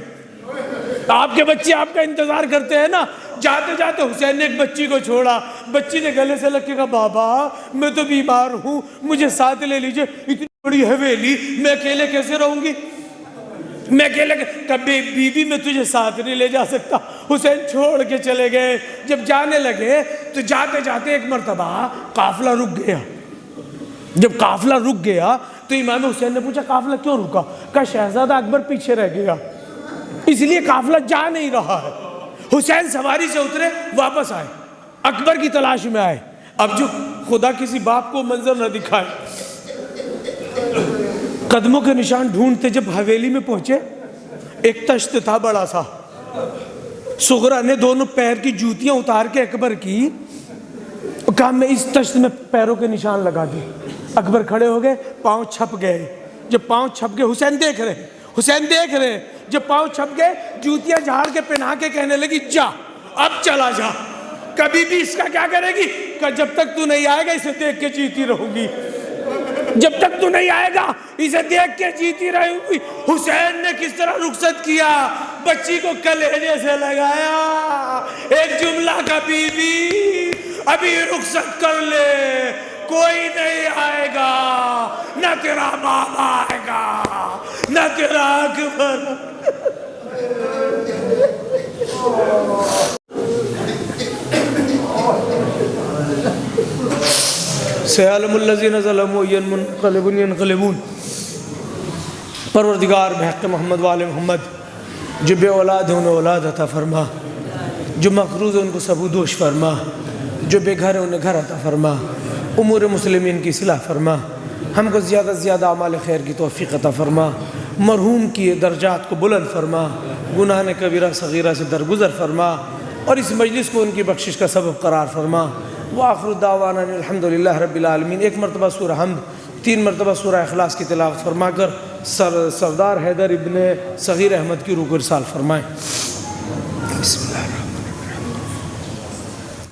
آپ کے بچے آپ کا انتظار کرتے ہیں نا. جاتے جاتے حسین نے ایک بچی کو چھوڑا, بچی نے گلے سے لگ کے کہا بابا میں تو بیمار ہوں, مجھے ساتھ لے لیجئے, اتنی بڑی حویلی میں اکیلے کیسے رہوں گی, میں اکیلے, کبھی بی میں تجھے ساتھ نہیں لے جا سکتا. حسین چھوڑ کے چلے گئے. جب جانے لگے تو جاتے جاتے ایک مرتبہ قافلہ رک گیا. جب قافلہ رک گیا تو امام حسین نے پوچھا قافلہ کیوں رکا؟ کہا شہزادہ اکبر پیچھے رہ گیا, اس لیے قافلہ جا نہیں رہا ہے. حسین سواری سے اترے, واپس آئے, اکبر کی تلاش میں آئے. اب جو خدا کسی باپ کو منظر نہ دکھائے, قدموں کے نشان ڈھونڈتے جب حویلی میں پہنچے, ایک تشت تھا بڑا سا. صغرا نے دونوں پیر کی جوتیاں اتار کے اکبر کی, کہا میں اس تشت میں پیروں کے نشان لگا دی. اکبر کھڑے ہو گئے, پاؤں چھپ گئے. جب پاؤں چھپ گئے, حسین دیکھ رہے ہیں. جب پاؤں چھپ گئے, جوتیاں جھاڑ کے پہنا کے کہنے لگی جا, اب چلا جا, کبھی بھی اس کا کیا کرے گی؟ کہ جب تک تو نہیں آئے گا اسے دیکھ کے جیتی رہوں گی, جب تک تو نہیں آئے گا اسے دیکھ کے جیتی رہوں گی. حسین نے کس طرح رخصت کیا, بچی کو کلیجے سے لگایا, ایک جملہ کا بی بی ابھی رخصت کر لے, کوئی نہیں آئے گا, نہ تیرا باپ آئے گا نہ تیرا اکبر. سيعلم الذين ظلموا أي منقلب ينقلبون. پروردگار بحق محمد وآل محمد, جو بے اولاد ہیں انہیں اولاد عطا فرما, جو مقروض ہیں ان کو سبودوش فرما, جو بے گھر ہیں انہیں گھر عطا فرما, امور مسلمین کی اصلاح فرما, ہم کو زیادہ سے زیادہ اعمال خیر کی توفیق عطا فرما, مرحوم کی درجات کو بلند فرما, گناہ کبیرہ صغیرہ سے درگزر فرما, اور اس مجلس کو ان کی بخشش کا سبب قرار فرما. وآخر دعوانا الحمدللہ رب العالمین. ایک مرتبہ سورہ حمد, 3 مرتبہ سورہ اخلاص کی تلاوت فرما کر سردار حیدر ابن صغیر احمد کی روح کو ارسال فرمائیں. بسم اللہ.